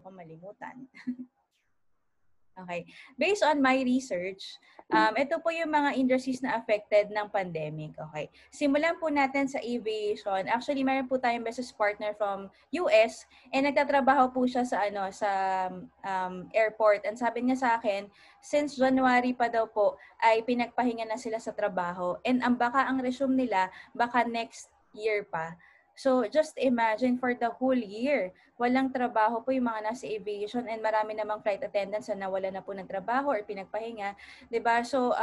ko malimutan. Okay. Based on my research, ito po yung mga industries na affected ng pandemic. Okay. Simulan po natin sa aviation. Actually, meron po tayong business partner from US and nagtatrabaho po siya sa airport. And sabi niya sa akin, since January pa daw po ay pinagpahinga na sila sa trabaho. And ang resume nila baka next year pa. So just imagine for the whole year, walang trabaho po yung mga nasa aviation and marami namang flight attendants na nawala na po ng trabaho or pinagpahinga, 'di ba? So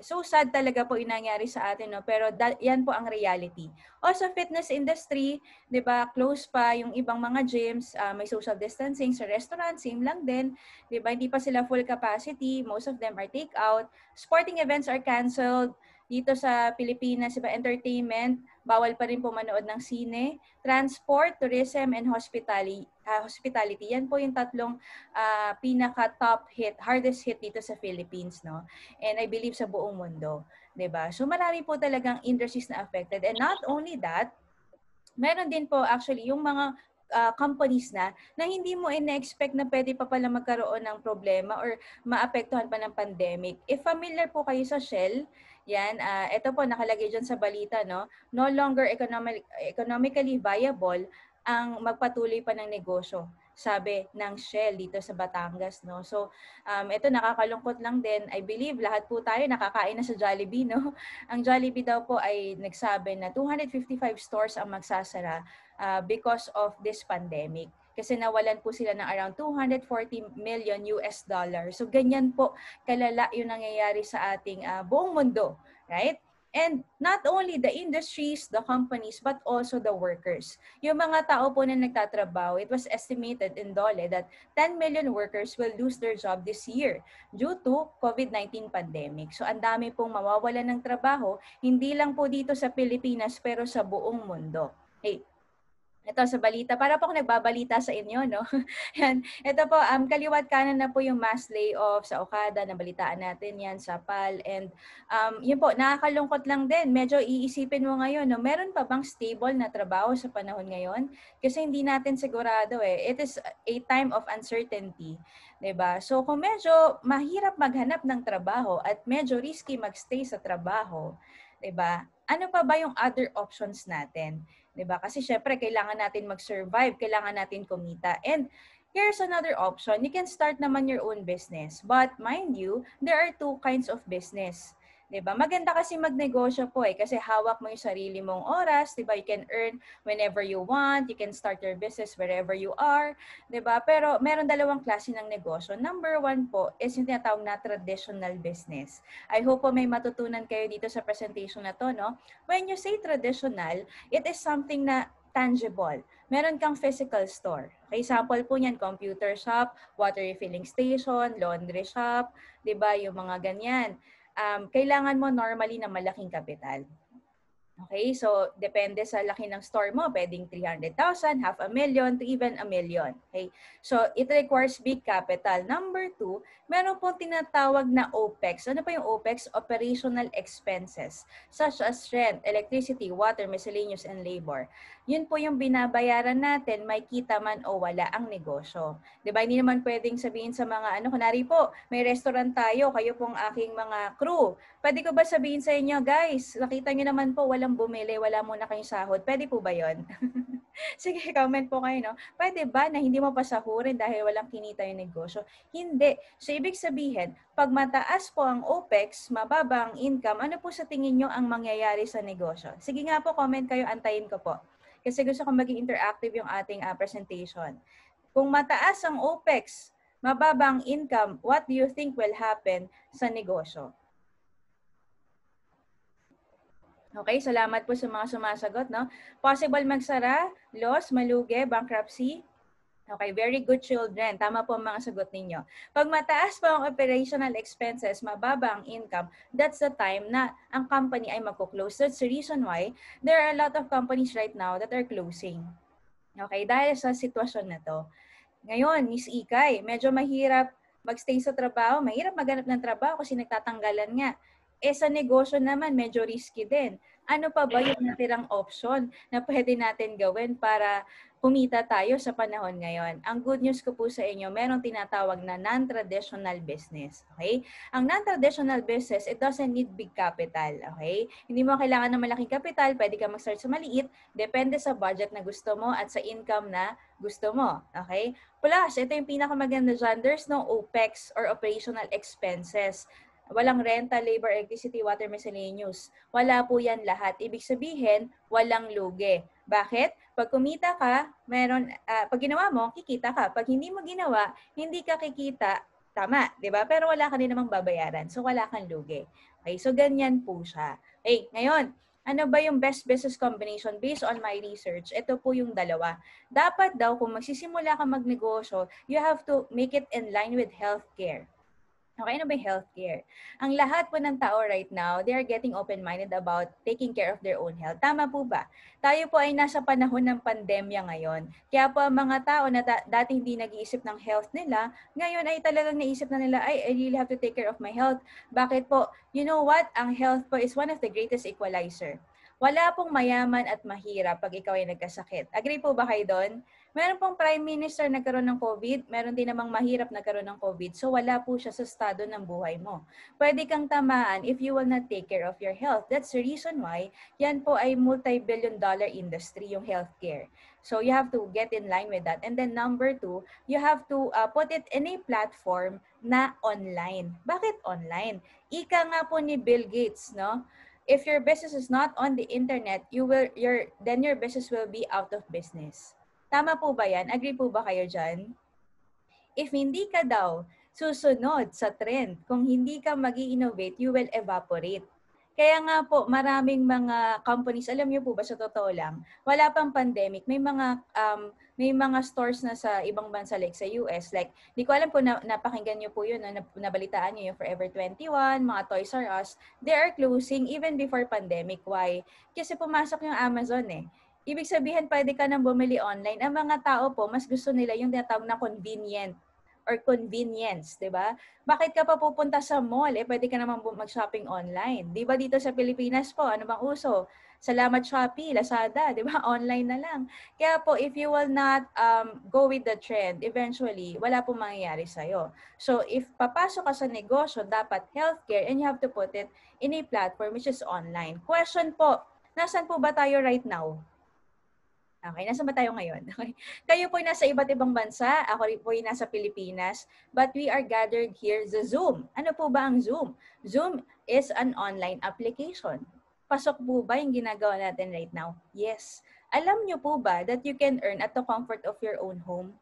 so sad talaga po yung nangyari sa atin, no? Pero yan po ang reality. O sa fitness industry, 'di ba? Close pa yung ibang mga gyms, may social distancing sa restaurant, same lang din, 'di ba? Hindi pa sila full capacity, most of them are take out. Sporting events are canceled. Dito sa Pilipinas, iba entertainment, bawal pa rin po manood ng sine, transport, tourism, and hospitality. Yan po yung tatlong pinaka-top hit, hardest hit dito sa Philippines, no? And I believe sa buong mundo, 'di ba? So marami po talagang industries na affected. And not only that, meron din po actually yung mga companies na hindi mo ina-expect na pwede pa pala magkaroon ng problema or maapektuhan pa ng pandemic. If familiar po kayo sa Shell, yan, ito po nakalagay dyan sa balita, no? No longer economically viable ang magpatuloy pa ng negosyo, sabi ng Shell dito sa Batangas, no? So, ito nakakalungkot lang din. I believe lahat po tayo nakakain na sa Jollibee, no? Ang Jollibee daw po ay nagsabi na 255 stores ang magsasara because of this pandemic. Kasi nawalan po sila ng around 240 million US dollars. So ganyan po kalala yung nangyayari sa ating buong mundo, right? And not only the industries, the companies, but also the workers. Yung mga tao po na nagtatrabaho, it was estimated in DOLE that 10 million workers will lose their job this year due to COVID-19 pandemic. So ang dami pong mawawalan ng trabaho, hindi lang po dito sa Pilipinas, pero sa buong mundo. Hey, ito sa balita, para po ako nagbabalita sa inyo, no? Yan. Ito po, kaliwat kanan na po yung mass layoff sa Okada, nabalitaan natin yan sa PAL. And yun po, nakakalungkot lang din. Medyo iisipin mo ngayon, no? Meron pa bang stable na trabaho sa panahon ngayon? Kasi hindi natin sigurado eh. It is a time of uncertainty. 'Di ba? So kung medyo mahirap maghanap ng trabaho at medyo risky magstay sa trabaho, 'di ba? Ano pa ba yung other options natin? 'Di ba? Kasi syempre kailangan natin mag-survive, kailangan natin kumita. And here's another option. You can start naman your own business. But mind you, there are two kinds of business. 'Di ba? Maganda kasi magnegosyo po kasi hawak mo yung sarili mong oras, 'di ba? You can earn whenever you want, you can start your business wherever you are, 'di ba? Pero meron dalawang klase ng negosyo. Number one po is yung tinatawag na traditional business. I hope po may matutunan kayo dito sa presentation na to, no? When you say traditional, it is something na tangible. Meron kang physical store. Okay, example po niyan, computer shop, water refilling station, laundry shop, 'di ba? Yung mga ganyan. Kailangan mo normally na malaking kapital. Okay, so depende sa laki ng store mo, pwedeng 300,000, 500,000 to even 1,000,000. Okay, so it requires big capital. Number two, meron pong tinatawag na OPEX. Ano pa yung OPEX? Operational expenses, such as rent, electricity, water, miscellaneous, and labor. Yun po yung binabayaran natin, may kita man o wala ang negosyo. Diba? Hindi naman pwedeng sabihin sa mga, kunwari po, may restaurant tayo, kayo pong aking mga crew. Pwede ko ba sabihin sa inyo, guys, nakita nyo naman po, walang bumili, wala muna kayong sahod. Pwede po ba yun? Sige, comment po kayo, no? Pwede ba na hindi mo pasahurin dahil walang kinita yung negosyo? Hindi. So, ibig sabihin, pag mataas po ang OPEX, mababa ang income, ano po sa tingin nyo ang mangyayari sa negosyo? Sige nga po, comment kayo, antayin ko po. Kasi gusto ko maging interactive yung ating presentation. Kung mataas ang OPEX, mababa ang income, what do you think will happen sa negosyo? Okay, salamat po sa mga sumasagot, no? Possible magsara, loss, malugi, bankruptcy. Okay, very good children. Tama po ang mga sagot ninyo. Pag mataas pa ang operational expenses, mababa ang income, that's the time na ang company ay magko-close. That's the reason why there are a lot of companies right now that are closing. Okay, dahil sa sitwasyon na to. Ngayon, Miss Ikay, medyo mahirap magstay sa trabaho, mahirap maghanap ng trabaho kasi nagtatanggalan nga. Sa negosyo naman, medyo risky din. ano pa ba yung natirang option na pwede natin gawin para kumita tayo sa panahon ngayon? Ang good news ko po sa inyo, merong tinatawag na non-traditional business. Okay? Ang non-traditional business, it doesn't need big capital. Okay? Hindi mo kailangan ng malaking capital, pwede ka mag-start sa maliit, depende sa budget na gusto mo at sa income na gusto mo. Okay? Plus, ito yung pinakamaganda dyan, there's no OPEX or operational expenses. Walang renta, labor, electricity, water, miscellaneous. Wala po yan lahat. Ibig sabihin, walang lugi. Bakit? Pag kumita ka, pag ginawa mo, kikita ka. Pag hindi mo ginawa, hindi ka kikita, tama, di ba? Pero wala ka din namang babayaran. So, wala kang lugi. Okay, so ganyan po siya. Okay, ngayon, ano ba yung best business combination based on my research? Ito po yung dalawa. Dapat daw, kung magsisimula ka magnegosyo, you have to make it in line with healthcare. Okay, ano ba yung healthcare? Ang lahat po ng tao right now, they are getting open-minded about taking care of their own health. Tama po ba? Tayo po ay nasa panahon ng pandemya ngayon. Kaya po ang mga tao na dati hindi nag-iisip ng health nila, ngayon ay talagang naisip na nila, I really have to take care of my health. Bakit po? You know what? Ang health po is one of the greatest equalizer. Wala pong mayaman at mahirap pag ikaw ay nagkasakit. Agree po ba kayo doon? Meron pong Prime Minister nagkaroon ng COVID, meron din namang mahirap nagkaroon ng COVID. So wala po siya sa estado ng buhay mo. Pwede kang tamaan if you will not take care of your health. That's the reason why yan po ay multi-billion dollar industry, yung healthcare. So you have to get in line with that. And then number 2, you have to put it in a platform na online. Bakit online? Ika nga po ni Bill Gates, no? If your business is not on the internet, then your business will be out of business. Tama po ba yan? Agree po ba kayo dyan? If hindi ka daw susunod sa trend, kung hindi ka mag-i-innovate, you will evaporate. Kaya nga po, maraming mga companies, alam niyo po ba, sa totoo lang, wala pang pandemic, may mga stores na sa ibang bansa like sa US, like, di ko alam kung napakinggan niyo po yun, nabalitaan niyo yung Forever 21, mga Toys R Us, they are closing even before pandemic. Why? Kasi pumasok yung Amazon eh. Ibig sabihin, pwede ka nang bumili online. Ang mga tao po, mas gusto nila yung tinatawag na convenient or convenience, di ba? Bakit ka pa pupunta sa mall? Pwede ka naman mag-shopping online. Di ba dito sa Pilipinas po, ano bang uso? Salamat Shopee, Lazada, di ba? Online na lang. Kaya po, if you will not go with the trend, eventually, wala pong mangyayari sa'yo. So, if papasok ka sa negosyo, dapat healthcare and you have to put it in a platform which is online. Question po, nasaan po ba tayo right now? Okay, nasa ba tayo ngayon? Okay. Kayo po ay nasa iba't ibang bansa, ako po ay nasa Pilipinas, but we are gathered here sa Zoom. Ano po ba ang Zoom? Zoom is an online application. Pasok po ba yung ginagawa natin right now? Yes. Alam nyo po ba that you can earn at the comfort of your own home?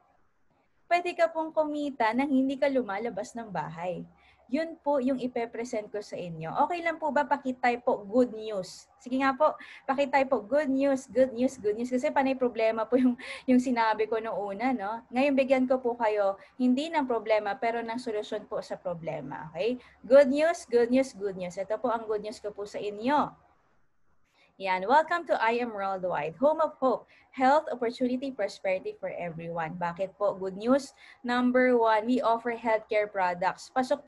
Pwede ka pong kumita nang hindi ka lumalabas ng bahay. Yun po yung ipepresent ko sa inyo. Okay lang po ba pakitype po good news? Sige nga po, pakitype po good news, good news, good news. Kasi panay problema po yung sinabi ko noong una, no? Ngayon bigyan ko po kayo, hindi ng problema, pero ng solusyon po sa problema. Okay? Good news, good news, good news. Ito po ang good news ko po sa inyo. Yan. Welcome to I Am Worldwide, home of hope, health, opportunity, prosperity for everyone. Bakit po? Good news. Number 1, we offer healthcare products. Pasok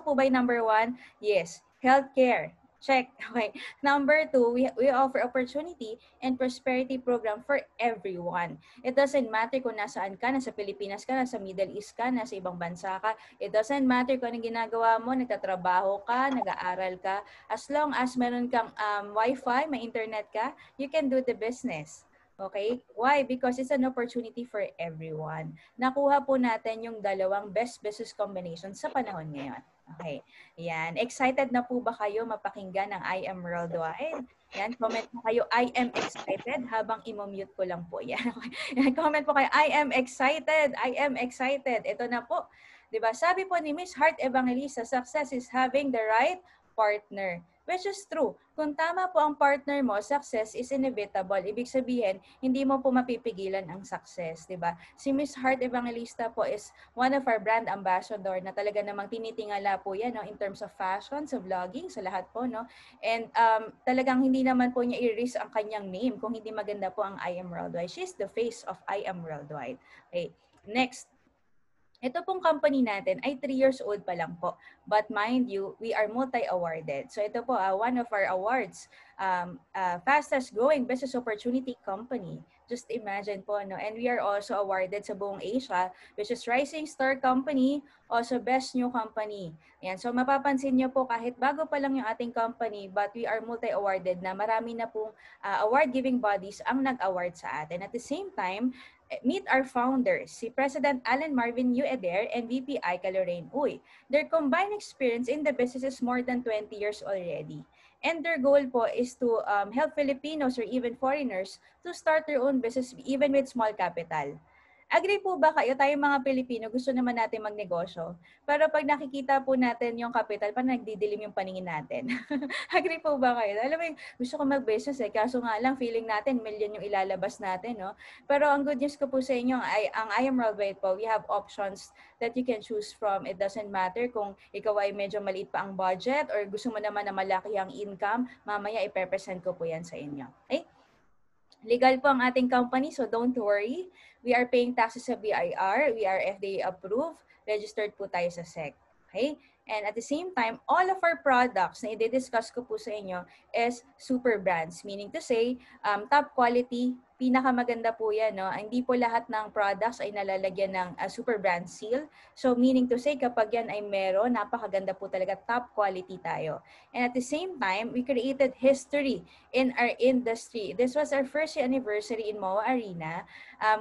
po ba yung number 1? Yes. Healthcare. Check. Okay. Number 2, we offer opportunity and prosperity program for everyone. It doesn't matter kung nasaan ka, nasa Pilipinas ka, nasa Middle East ka, nasa ibang bansa ka. It doesn't matter kung anong ginagawa mo, nagtatrabaho ka, nag-aaral ka. As long as meron kang Wi-Fi, may internet ka, you can do the business. Okay? Why? Because it's an opportunity for everyone. Nakuha po natin yung dalawang best business combination sa panahon ngayon. Okay. Yan. Excited na po ba kayo mapakinggan ng I Am Worldwide? Yan. Comment po kayo, I am excited, habang i-mute ko lang po. Yan. Okay. Comment po kayo, I am excited. I am excited. Ito na po. Diba? Sabi po ni Miss Heart Evangelista, success is having the right partner. Which is true. Kung tama po ang partner mo, success is inevitable. Ibig sabihin, hindi mo po mapipigilan ang success, di ba? Si Miss Heart Evangelista po is one of our brand ambassador na talaga namang tinitingala po yan, no, in terms of fashion, sa vlogging, sa lahat po, no? And talagang hindi naman po niya i-risk ang kanyang name kung hindi maganda po ang I Am Worldwide. She's the face of I Am Worldwide. Okay. Next. Ito pong company natin ay 3 years old pa lang po. But mind you, we are multi-awarded. So ito po, one of our awards, fastest growing business opportunity company. Just imagine po, no? And we are also awarded sa buong Asia, which is Rising Star Company, also Best New Company. Yan. So mapapansin nyo po, kahit bago pa lang yung ating company, but we are multi-awarded na marami na pong award-giving bodies ang nag-award sa atin. At the same time, meet our founders, si President Alan Marvin U. Eder and VP Aika Lorraine Uy. Their combined experience in the business is more than 20 years already. And their goal po is to help Filipinos or even foreigners to start their own business even with small capital. Agree po ba kayo, tayong mga Pilipino, gusto naman natin magnegosyo. Pero pag nakikita po natin yung capital, parang nagdidilim yung paningin natin. Agree po ba kayo? Alam mo, gusto ko mag-business kaso nga lang, feeling natin, million yung ilalabas natin, no? Pero ang good news ko po sa inyo, ang I Am Worldwide po, we have options that you can choose from. It doesn't matter kung ikaw ay medyo maliit pa ang budget or gusto mo naman na malaki ang income, mamaya i-present ko po yan sa inyo. Okay? Legal po ang ating company, so don't worry. We are paying taxes sa BIR. We are FDA approved. Registered po tayo sa SEC. Okay? And at the same time, all of our products na i-discuss ko po sa inyo is super brands. Meaning to say, top quality, pinakamaganda po yan. No? Hindi po lahat ng products ay nalalagyan ng super brand seal. So meaning to say, kapag yan ay meron, napakaganda po talaga, top quality tayo. And at the same time, we created history in our industry. This was our first anniversary in MOA Arena.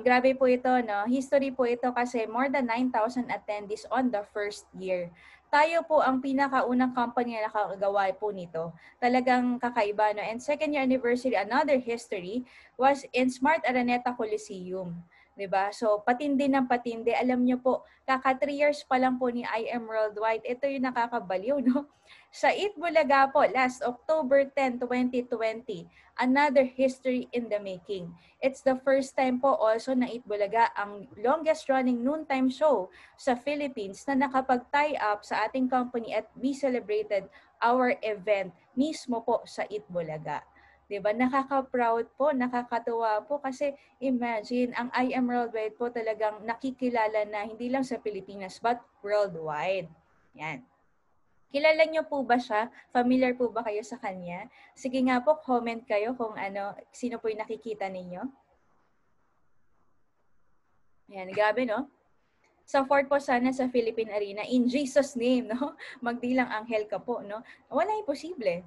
Grabe po ito, no? History po ito kasi more than 9,000 attendees on the first year. Tayo po ang pinakaunang company na nakagawa po nito. Talagang kakaiba, no? And second year anniversary, another history was in Smart Araneta Coliseum. 'Di ba? So, patindi ng patindi. Alam niyo po, kaka 3 years pa lang po ni I Am Worldwide. Ito yung nakakabaliw, no? Sa Eat Bulaga po, last October 10, 2020, another history in the making. It's the first time po also na Eat Bulaga, ang longest running noontime show sa Philippines na nakapag-tie up sa ating company at we celebrated our event mismo po sa Eat Bulaga. 'Di ba? Nakaka-proud po, nakakatuwa po kasi imagine ang I Am Worldwide po talagang nakikilala na hindi lang sa Pilipinas but worldwide. Yan. Kilala niyo po ba siya? Familiar po ba kayo sa kanya? Sige nga po, comment kayo kung sino po yung nakikita ninyo. Yan, grabe no? Support po sana sa Philippine Arena in Jesus name, no? Magdilang anghel ka po, no? Wala imposible.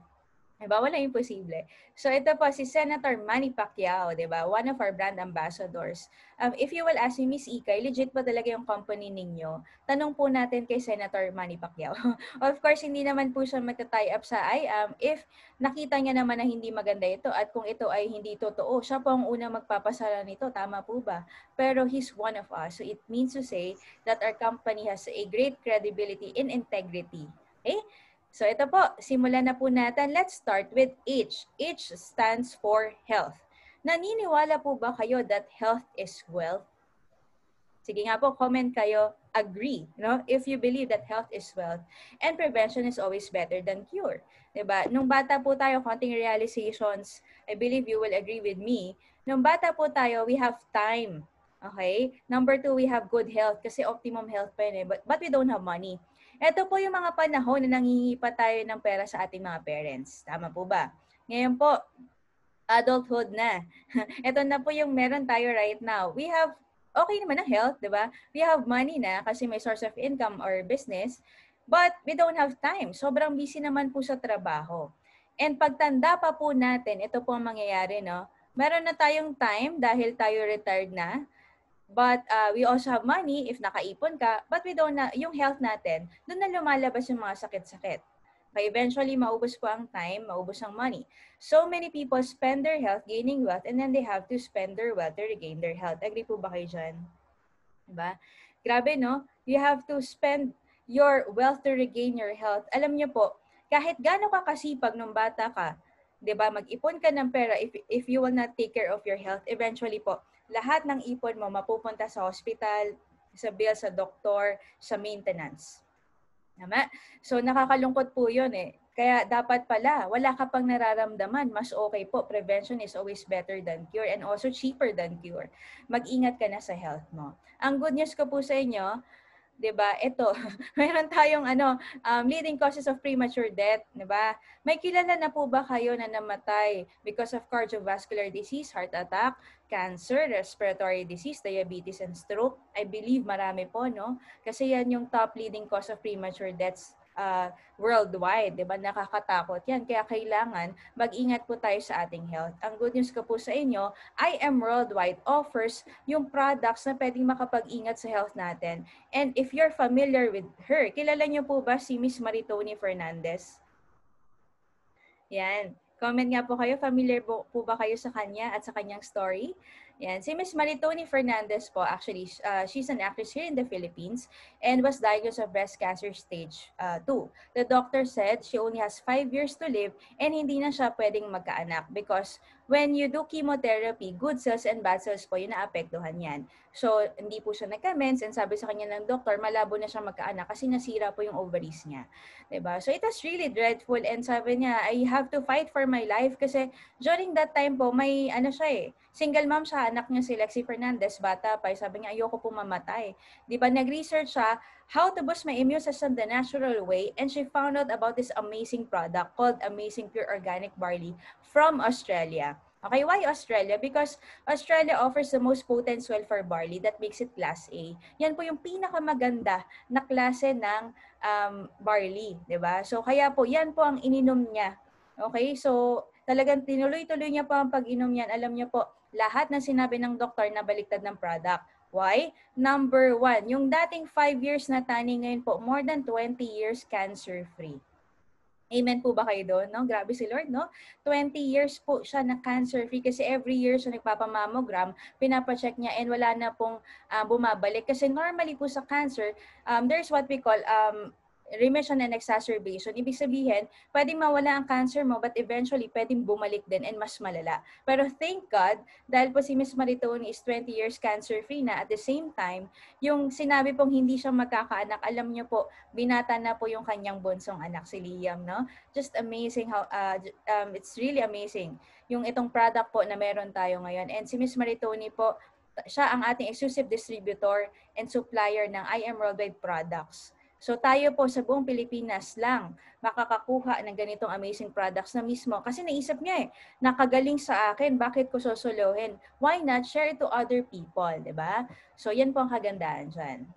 Diba? Wala imposible. So ito po si Senator Manny Pacquiao, diba? One of our brand ambassadors. If you will ask me, Miss Ikay, legit ba talaga yung company ninyo? Tanong po natin kay Senator Manny Pacquiao. Of course, hindi naman po siya magta-tie up sa IAM if nakita niya naman na hindi maganda ito at kung ito ay hindi totoo, siya po ang unang magpapasara nito. Tama po ba? Pero he's one of us. So it means to say that our company has a great credibility and integrity. Okay? So ito po, simulan na po natin. Let's start with H. H stands for health. Naniniwala po ba kayo that health is wealth? Sige nga po, comment kayo, agree, no? If you believe that health is wealth and prevention is always better than cure. Diba? Nung bata po tayo, konting realizations, I believe you will agree with me. Nung bata po tayo, we have time. Okay? Number 2, we have good health kasi optimum health pa yun but we don't have money. Ito po yung mga panahon na nangingi pa tayo ng pera sa ating mga parents. Tama po ba? Ngayon po, adulthood na. Ito na po yung meron tayo right now. We have, okay naman ang health, di ba? We have money na kasi may source of income or business, but we don't have time. Sobrang busy naman po sa trabaho. And pagtanda pa po natin, ito po ang mangyayari, no? Meron na tayong time dahil tayo retired na. But we also have money if nakaipon ka, but we don't yung health natin, doon na lumalabas yung mga sakit-sakit. Okay, eventually, maubos po ang time, maubos ang money. So many people spend their health gaining wealth and then they have to spend their wealth to regain their health. Agree po ba kayo dyan? Diba? Grabe, no? You have to spend your wealth to regain your health. Alam niyo po, kahit gaano ka kasipag nung bata ka, 'di ba? Mag-ipon ka ng pera if you will not take care of your health, eventually po, lahat ng ipon mo mapupunta sa hospital, sa bill sa doktor, sa maintenance. Tama? So nakakalungkot po 'yun eh. Kaya dapat pala, wala ka pang nararamdaman, mas okay po. Prevention is always better than cure and also cheaper than cure. Mag-ingat ka na sa health mo. Ang good news ko po sa inyo, 'di ba? Ito, meron tayong leading causes of premature death, 'di ba? May kilala na po ba kayo na namatay because of cardiovascular disease, heart attack, cancer, respiratory disease, diabetes, and stroke? I believe marami po, no? Kasi yan yung top leading cause of premature deaths worldwide, 'di ba? Nakakatakot 'yan. Kaya kailangan mag-ingat po tayo sa ating health. Ang good news ko po sa inyo, I Am Worldwide offers yung products na pwedeng makapag-ingat sa health natin. And if you're familiar with her, kilala niyo po ba si Miss Maritoni Fernandez? Yan. Comment nga po kayo, familiar po ba kayo sa kanya at sa kanyang story? Yan. Si Miss Maritoni Fernandez po, actually, she's an actress here in the Philippines and was diagnosed of breast cancer stage 2. The doctor said she only has 5 years to live and hindi na siya pwedeng magkaanak because when you do chemotherapy, good cells and bad cells po, yun naapektuhan yan. So, hindi po siya nagka-mens and sabi sa kanya ng doktor, malabo na siya magkaanak kasi nasira po yung ovaries niya. Diba? So, it was really dreadful and sabi niya, I have to fight for my life kasi during that time po, may single mom siya, anak niya si Lexi Fernandez, bata pa, sabi niya, ayoko po mamatay. Diba? Nag-research siya, how to boost my immune system the natural way, and she found out about this amazing product called Amazing Pure Organic Barley from Australia. Okay, why Australia? Because Australia offers the most potent sulfur barley that makes it class A. Yan po yung pinakamaganda na klase ng barley, 'di ba? So kaya po yan po ang ininom niya. Okay? So talagang tinuloy-tuloy niya po ang pag-inom niyan. Alam niyo po, lahat ng sinabi ng doktor na baliktad ng product. Why? Number 1, yung dating 5 years na tani ngayon po, more than 20 years cancer-free. Amen po ba kayo doon? No? Grabe si Lord, no? 20 years po siya na cancer-free kasi every year siya nagpapamammogram, pinapacheck niya and wala na pong bumabalik. Kasi normally po sa cancer, there's what we call remission and exacerbation. Ibig sabihin, pwedeng mawala ang cancer mo but eventually pwedeng bumalik din and mas malala. Pero thank God, dahil po si Miss Maritoni is 20 years cancer-free na, at the same time, yung sinabi pong hindi siya magkakaanak, alam niyo po, binata na po yung kanyang bunsong anak, si Liam, no? Just amazing how, it's really amazing yung itong product po na meron tayo ngayon. And si Miss Maritoni po, siya ang ating exclusive distributor and supplier ng I Am Worldwide products. So tayo po sa buong Pilipinas lang makakakuha ng ganitong amazing products na mismo. Kasi naisip niya nakagaling sa akin, bakit ko sosolohin? Why not share it to other people, di ba? So yan po ang kagandahan dyan.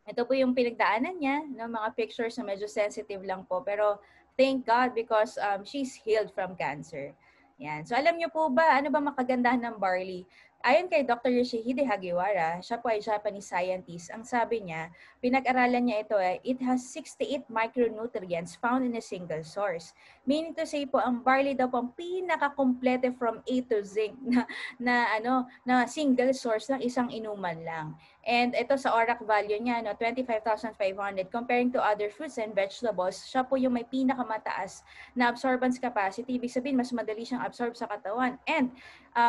Ito po yung pinagdaanan niya, no? Mga pictures na medyo sensitive lang po. Pero thank God because she's healed from cancer. Yan. So alam niyo po ba, ano ba makagandahan ng barley? Ayon kay Dr. Yoshihide Hagiwara, siya po ay Japanese scientist, ang sabi niya, pinag-aralan niya ito it has 68 micronutrients found in a single source. Meaning to say po, ang barley daw po ang pinaka-complete from A to Z na single source ng isang inuman lang. And ito sa ORAC value niya, 25,500. Comparing to other fruits and vegetables, siya po yung may pinakamataas na absorbance capacity. Ibig sabihin, mas madali siyang absorb sa katawan. And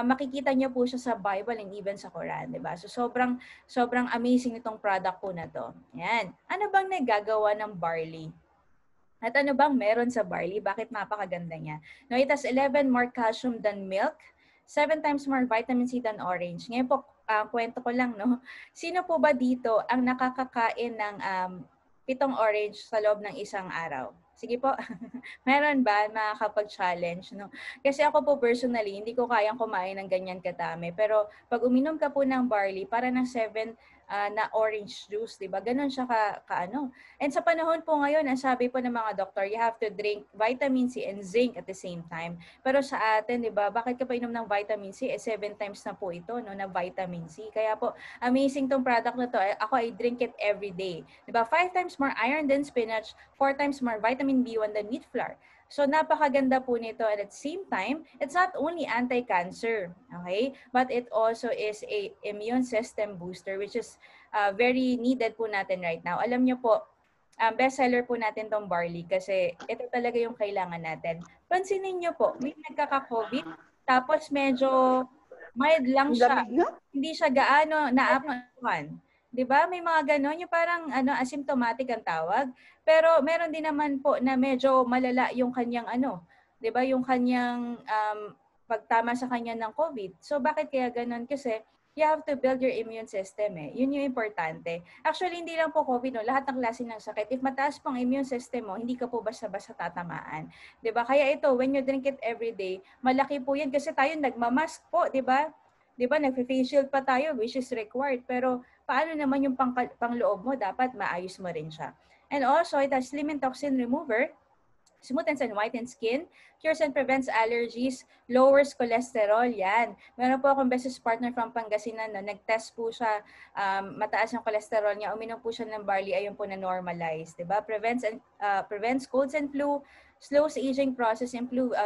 makikita niyo po siya sa Bible and even sa Quran, 'di ba? So sobrang amazing itong product po na to. Yan. Ano bang nagagawa ng barley? At ano bang meron sa barley? Bakit napakaganda niya? No, it has 11 more calcium than milk, 7 times more vitamin C than orange. Ngayon po, kwento ko lang, no? Sino po ba dito ang nakakakain ng 7 orange sa loob ng isang araw? Sige po. Meron ba makakapag-challenge, no? Kasi ako po personally, hindi ko kayang kumain ng ganyan kadami. Pero pag uminom ka po ng barley, para ng 7 na orange juice, di ba? Ganon siya ka-ano. And sa panahon po ngayon, ang sabi po ng mga doktor, you have to drink vitamin C and zinc at the same time. Pero sa atin, di ba, bakit ka pa inom ng vitamin C? 7 times na po ito, no, na vitamin C. Kaya po, amazing tong product na to. Ako, I drink it every day. Di ba? 5 times more iron than spinach, 4 times more vitamin B1 than wheat flour. So napakaganda po nito, and at the same time, it's not only anti-cancer, okay? But it also is a immune system booster which is very needed po natin right now. Alam niyo po, bestseller po natin tong barley kasi ito talaga yung kailangan natin. Pansinin niyo po, may nagkaka-COVID, tapos medyo mild lang siya. Hindi siya gaano naapektuhan. 'Di ba? May mga gano'n, yung parang asymptomatic ang tawag. Pero meron din naman po na medyo malala yung kanyang 'di ba? Yung kanyang pagtama sa kanya ng COVID. So bakit kaya gano'n? Kasi you have to build your immune system eh. Yun yung importante. Actually, hindi lang po COVID, no? Lahat ng klase ng sakit. If mataas pang immune system mo, hindi ka po basta-basta tatamaan. 'Di ba? Kaya ito, when you drink it every day, malaki po yan kasi tayo nagmamask po, 'di ba? 'Di ba? Nagfe-face shield pa tayo, which is required. Pero paano naman yung pangloob mo? Dapat maayos mo rin siya. And also, it has slim and toxin remover, smoothens and whitens skin, cures and prevents allergies, lowers cholesterol, yan. Meron po akong business partner from Pangasinan na nag-test po siya, mataas yung cholesterol niya, uminom po siya ng barley, ayun po na normalize, diba? Prevents colds and flu, slows aging process, improve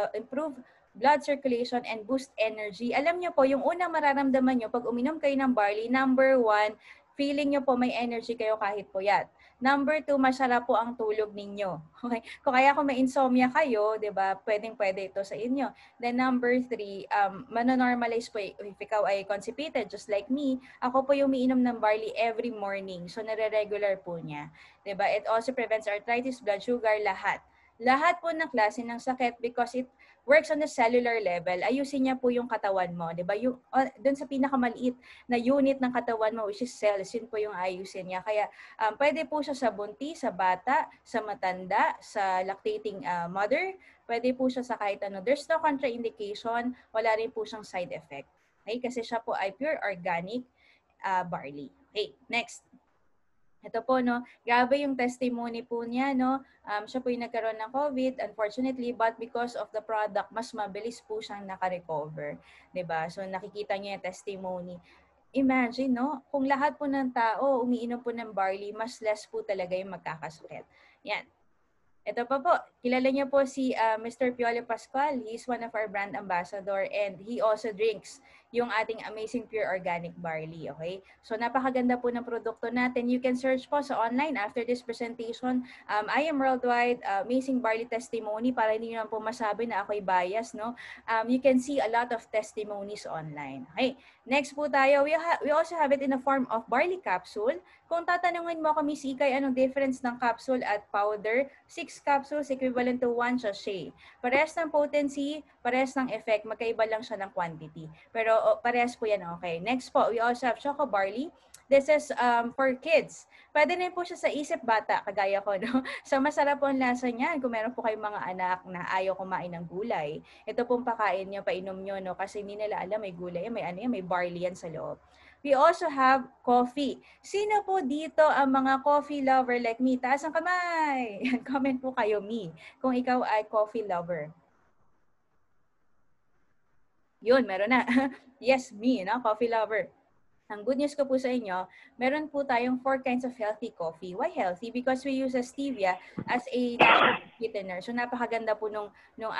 blood circulation, and boost energy. Alam niyo po, yung unang mararamdaman niyo pag uminom kayo ng barley, number 1, feeling niyo po may energy kayo kahit puyat. Number 2, masarap po ang tulog ninyo. Okay? Kung kaya kung may insomnia kayo, 'di ba? Pwedeng-pwede ito sa inyo. Then number 3, manonormalize po if ikaw ay constipated just like me. Ako po yung umiinom ng barley every morning. So nare-regular po niya, 'di ba? It also prevents arthritis, blood sugar, lahat. Lahat po ng klase ng sakit because it works on the cellular level. Ayusin niya po yung katawan mo, 'di ba? Yung doon sa pinakamaliit na unit ng katawan mo, which is cells, yun po yung ayusin niya. Kaya pwede po siya sa buntis, sa bata, sa matanda, sa lactating mother. Pwede po siya sa kahit ano. There's no contraindication. Wala rin po siyang side effect. Okay? Kasi siya po ay pure organic barley. Okay, next. Ito po, no, grabe yung testimony po niya, no. Siya po yung nagkaroon ng COVID, unfortunately, but because of the product, mas mabilis po siyang naka-recover. 'Di ba? So, nakikita niya yung testimony. Imagine, no, kung lahat po ng tao umiinom po ng barley, mas less po talaga yung magkakasakit. Yan. Ito pa po, kilala niyo po si Mr. Piolo Pascual. He's one of our brand ambassador and he also drinks yung ating amazing pure organic barley, okay? So napakaganda po ng produkto natin. You can search po sa online after this presentation. I am worldwide amazing barley testimony para hindi naman po masabi na ako'y bias, no? You can see a lot of testimonies online. Okay, next po tayo. We also have it in the form of barley capsule. Kung tatanungin mo ako, Miss Ikay, anong difference ng capsule at powder? 6 capsules equivalent to 1 sachet. Parehas ng potency, parehas ng effect, magkaiba lang siya ng quantity. Pero parehas po yan, okay. Next po, we also have Choco Barley. This is for kids. Pwede rin po siya sa isip bata, kagaya ko, no? So masarap po ang lasa niyan kung meron po kayong mga anak na ayaw kumain ng gulay. Ito pong pakain niyo, painom niyo, no? Kasi hindi nila alam may gulay, may barley yan sa loob. We also have coffee. Sino po dito ang mga coffee lover like me? Taas ang kamay. Comment po kayo, me, kung ikaw ay coffee lover. Yun, meron na. Yes, me, no? Coffee lover. Ang good news ko po sa inyo, meron po tayong 4 kinds of healthy coffee. Why healthy? Because we use stevia as a natural sweetener. So napakaganda po nung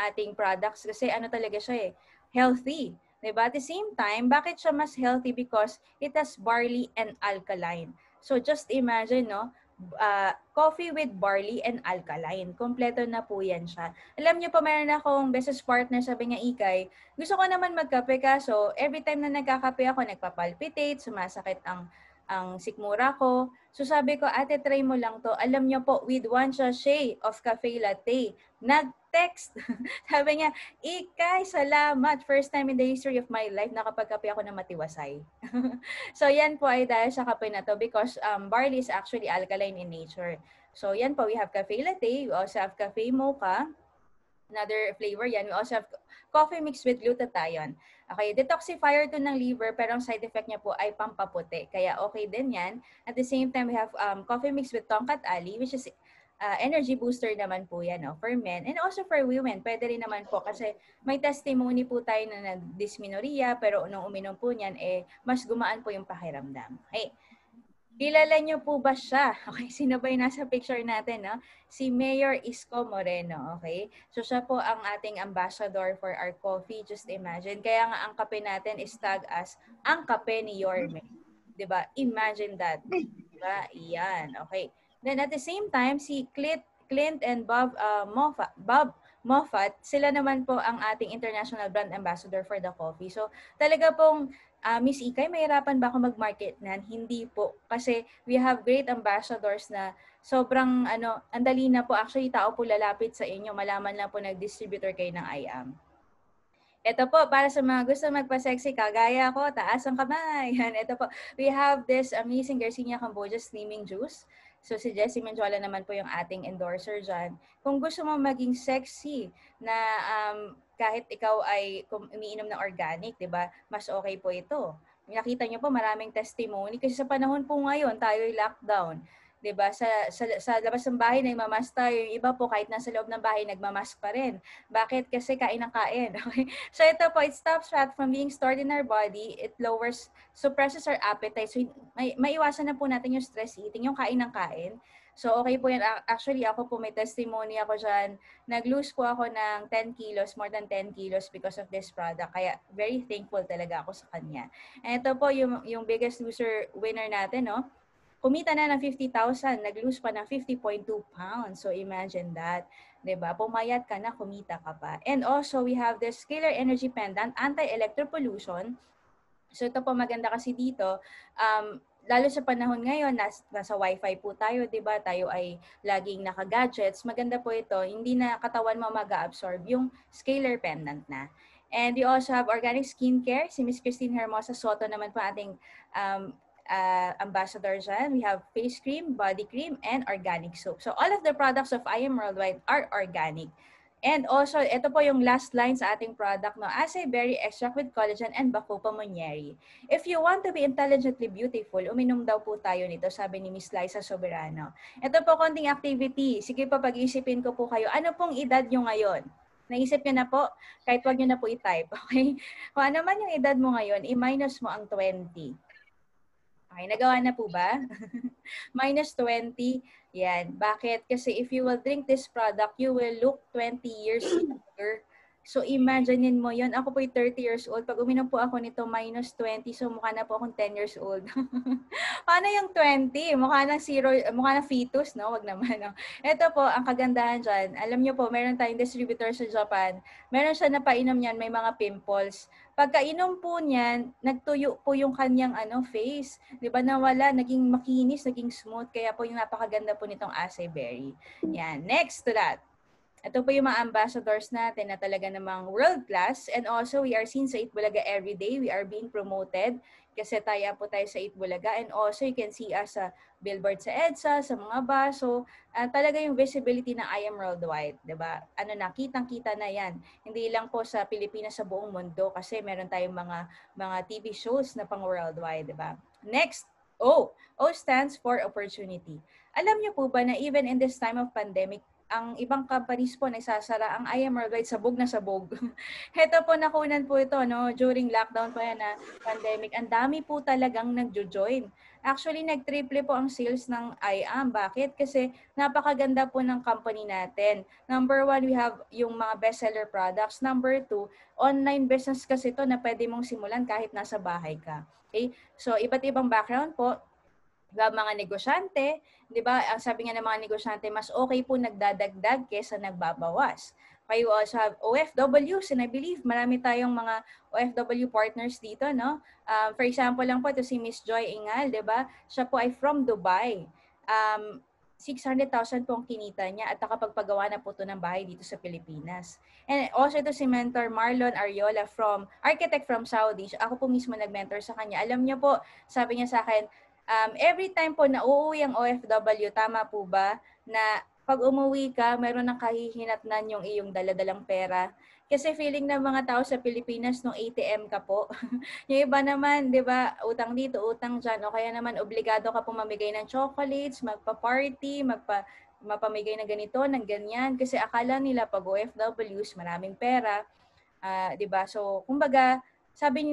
ating products kasi ano talaga siya healthy. Diba? At the same time, bakit siya mas healthy? Because it has barley and alkaline. So just imagine, no? Coffee with barley and alkaline. Kompleto na po yan siya. Alam niyo po, mayroon akong business partner, sabi niya, Ikay, gusto ko naman magkape kaso every time na nagkakape ako, nagpapalpitate, sumasakit ang sikmura ko. So sabi ko, ate, try mo lang to. Alam niyo po, with 1 sachet of cafe latte, nag-text. Sabi niya, Ikay, salamat. First time in the history of my life, nakapagkape ako ng matiwasay. So yan po ay dahil sa kape na to because barley is actually alkaline in nature. So yan po, we have cafe latte, we also have cafe mocha, another flavor yan. We also have coffee mixed with glutathione. Okay, detoxifier to ng liver pero ang side effect niya po ay pampaputi. Kaya okay din yan. At the same time, we have coffee mixed with tongkat ali which is energy booster naman po yan, no, for men. And also for women, pwede rin naman po kasi may testimony po tayo na dysmenorrhea pero nung uminom po niyan, mas gumaan po yung pakiramdam. Okay. Kilala niyo po ba siya? Okay, sino ba yung nasa picture natin, no? Si Mayor Isko Moreno, okay? So siya po ang ating ambassador for our coffee, just imagine. Kaya nga ang kape natin is tag as ang kape ni Yorme. 'Di ba? Imagine that. 'Di ba? Iyan, okay. Then at the same time, si Clint and Bob Moffat, sila naman po ang ating international brand ambassador for the coffee. So talaga pong Miss Ikay, mahirapan ba ako mag-market nan? Hindi po. Kasi we have great ambassadors na sobrang andali na po. Actually, tao po lalapit sa inyo. Malaman lang po nag-distributor kayo ng IAM. Ito po, para sa mga gusto magpa-sexy, kagaya ko, taas ang kamay. Yan, ito po. We have this amazing Garcinia Cambogia Slimming Juice. So, si Jessie Menjola naman po yung ating endorser dyan. Kung gusto mo maging sexy na kahit ikaw ay umiinom ng organic, di ba? Mas okay po ito. Nakita niyo po maraming testimony kasi sa panahon po ngayon, tayo'y lockdown. 'Di ba? Sa labas ng bahay nagmamask tayo, yung iba po kahit nasa loob ng bahay nagmamask pa rin. Bakit? Kasi kain ng kain. Okay? So ito po, it stops fat from being stored in our body. It suppresses our appetite. So maiwasan na po natin yung stress eating, yung kain ng kain. So okay po yan. Actually, ako po may testimony ako dyan. Nag-lose po ako ng 10 kilos, more than 10 kilos because of this product. Kaya very thankful talaga ako sa kanya. And ito po yung biggest loser winner natin, no? Kumita na ng 50,000, nag-lose pa ng 50.2 pounds. So imagine that, 'di ba? Pumayat ka na, kumita ka pa. And also, we have the Scalar Energy Pendant, anti-electropollution. So ito po maganda kasi dito, lalo sa panahon ngayon, nasa wifi po tayo, 'di ba? Tayo ay laging naka-gadgets. Maganda po ito, hindi na katawan mo mag-absorb yung Scalar Pendant na. And we also have organic skincare. Si Miss Christine Hermosa Soto naman po ating ambassador dyan. We have face cream, body cream, and organic soap. So all of the products of I Am Worldwide are organic. And also, ito po yung last line sa ating product, no? Acai berry extract with collagen and Bacopa monnieri. If you want to be intelligently beautiful, uminom daw po tayo nito, sabi ni Miss Liza Soberano. Ito po konting activity. Sige pa, pag-iisipin ko po kayo. Ano pong edad nyo ngayon? Naisip nyo na po? Kahit wag nyo na po i-type, okay? Kung ano man yung edad mo ngayon, i-minus mo ang 20. Okay, nagawa na po ba? Minus 20. Yan. Bakit? Kasi if you will drink this product, you will look 20 years younger. So imagine mo yun. Ako po'y 30 years old. Pag uminom po ako nito, minus 20. So mukha na po akong 10 years old. Paano yung 20? Mukha ng zero, mukha ng fetus, no? Wag naman, no? Ito po, ang kagandahan dyan. Alam nyo po, meron tayong distributor sa Japan. Meron siya na painom niyan, may mga pimples. Pagkainom po niyan, nagtuyo po yung kanyang face. 'Di ba nawala, naging makinis, naging smooth. Kaya po yung napakaganda po nitong acai berry. Yan, next to that. Ito po yung mga ambassadors natin na talaga namang world class. And also, we are seen sa Itbulaga every day. We are being promoted kasi tayo po tayo sa Itbulaga. And also, you can see us sa billboard sa EDSA, sa mga bus. So, talaga yung visibility ng I Am Worldwide. Diba? Ano na, kitang-kita na yan. Hindi lang po sa Pilipinas, sa buong mundo kasi meron tayong mga TV shows na pang worldwide. Diba? Next, O stands for opportunity. Alam niyo po ba na even in this time of pandemic, ang ibang companies po nagsasara, ang I Am Worldwide sabog na sabog. Heto po, nakunan po ito, no? During lockdown pa yan na pandemic. Ang dami po talagang nagjo-join. Actually, nag-triple po ang sales ng I Am. Bakit? Kasi napakaganda po ng company natin. Number 1, we have yung mga bestseller products. Number 2, online business kasi ito na pwede mong simulan kahit nasa bahay ka. Okay? So, iba't ibang background po. Mga negosyante, 'di ba? Ang sabi nga ng mga negosyante, mas okay po nagdadagdag kaysa nagbabawas. You also have OFWs, and I believe marami tayong mga OFW partners dito, no? For example lang po, ito si Miss Joy Ingal, 'di ba? Siya po ay from Dubai. 600,000 po ang kinita niya at nakapagpagawa na po ito ng bahay dito sa Pilipinas. And also ito si Mentor Marlon Ariola, architect from Saudi. Ako po mismo nag-mentor sa kanya. Alam niyo po, sabi niya sa akin, every time po na uuwi ang OFW, tama po ba, na pag umuwi ka, meron ng kahihinatnan yung iyong daladalang pera. Kasi feeling ng mga tao sa Pilipinas nung ATM ka po. Yung iba naman, di ba, utang dito, utang dyan, o kaya naman obligado ka po mamigay ng chocolates, magpa-party, mapamigay ng ganito, ng ganyan. Kasi akala nila pag OFWs, maraming pera. Di ba? So, kumbaga, sabi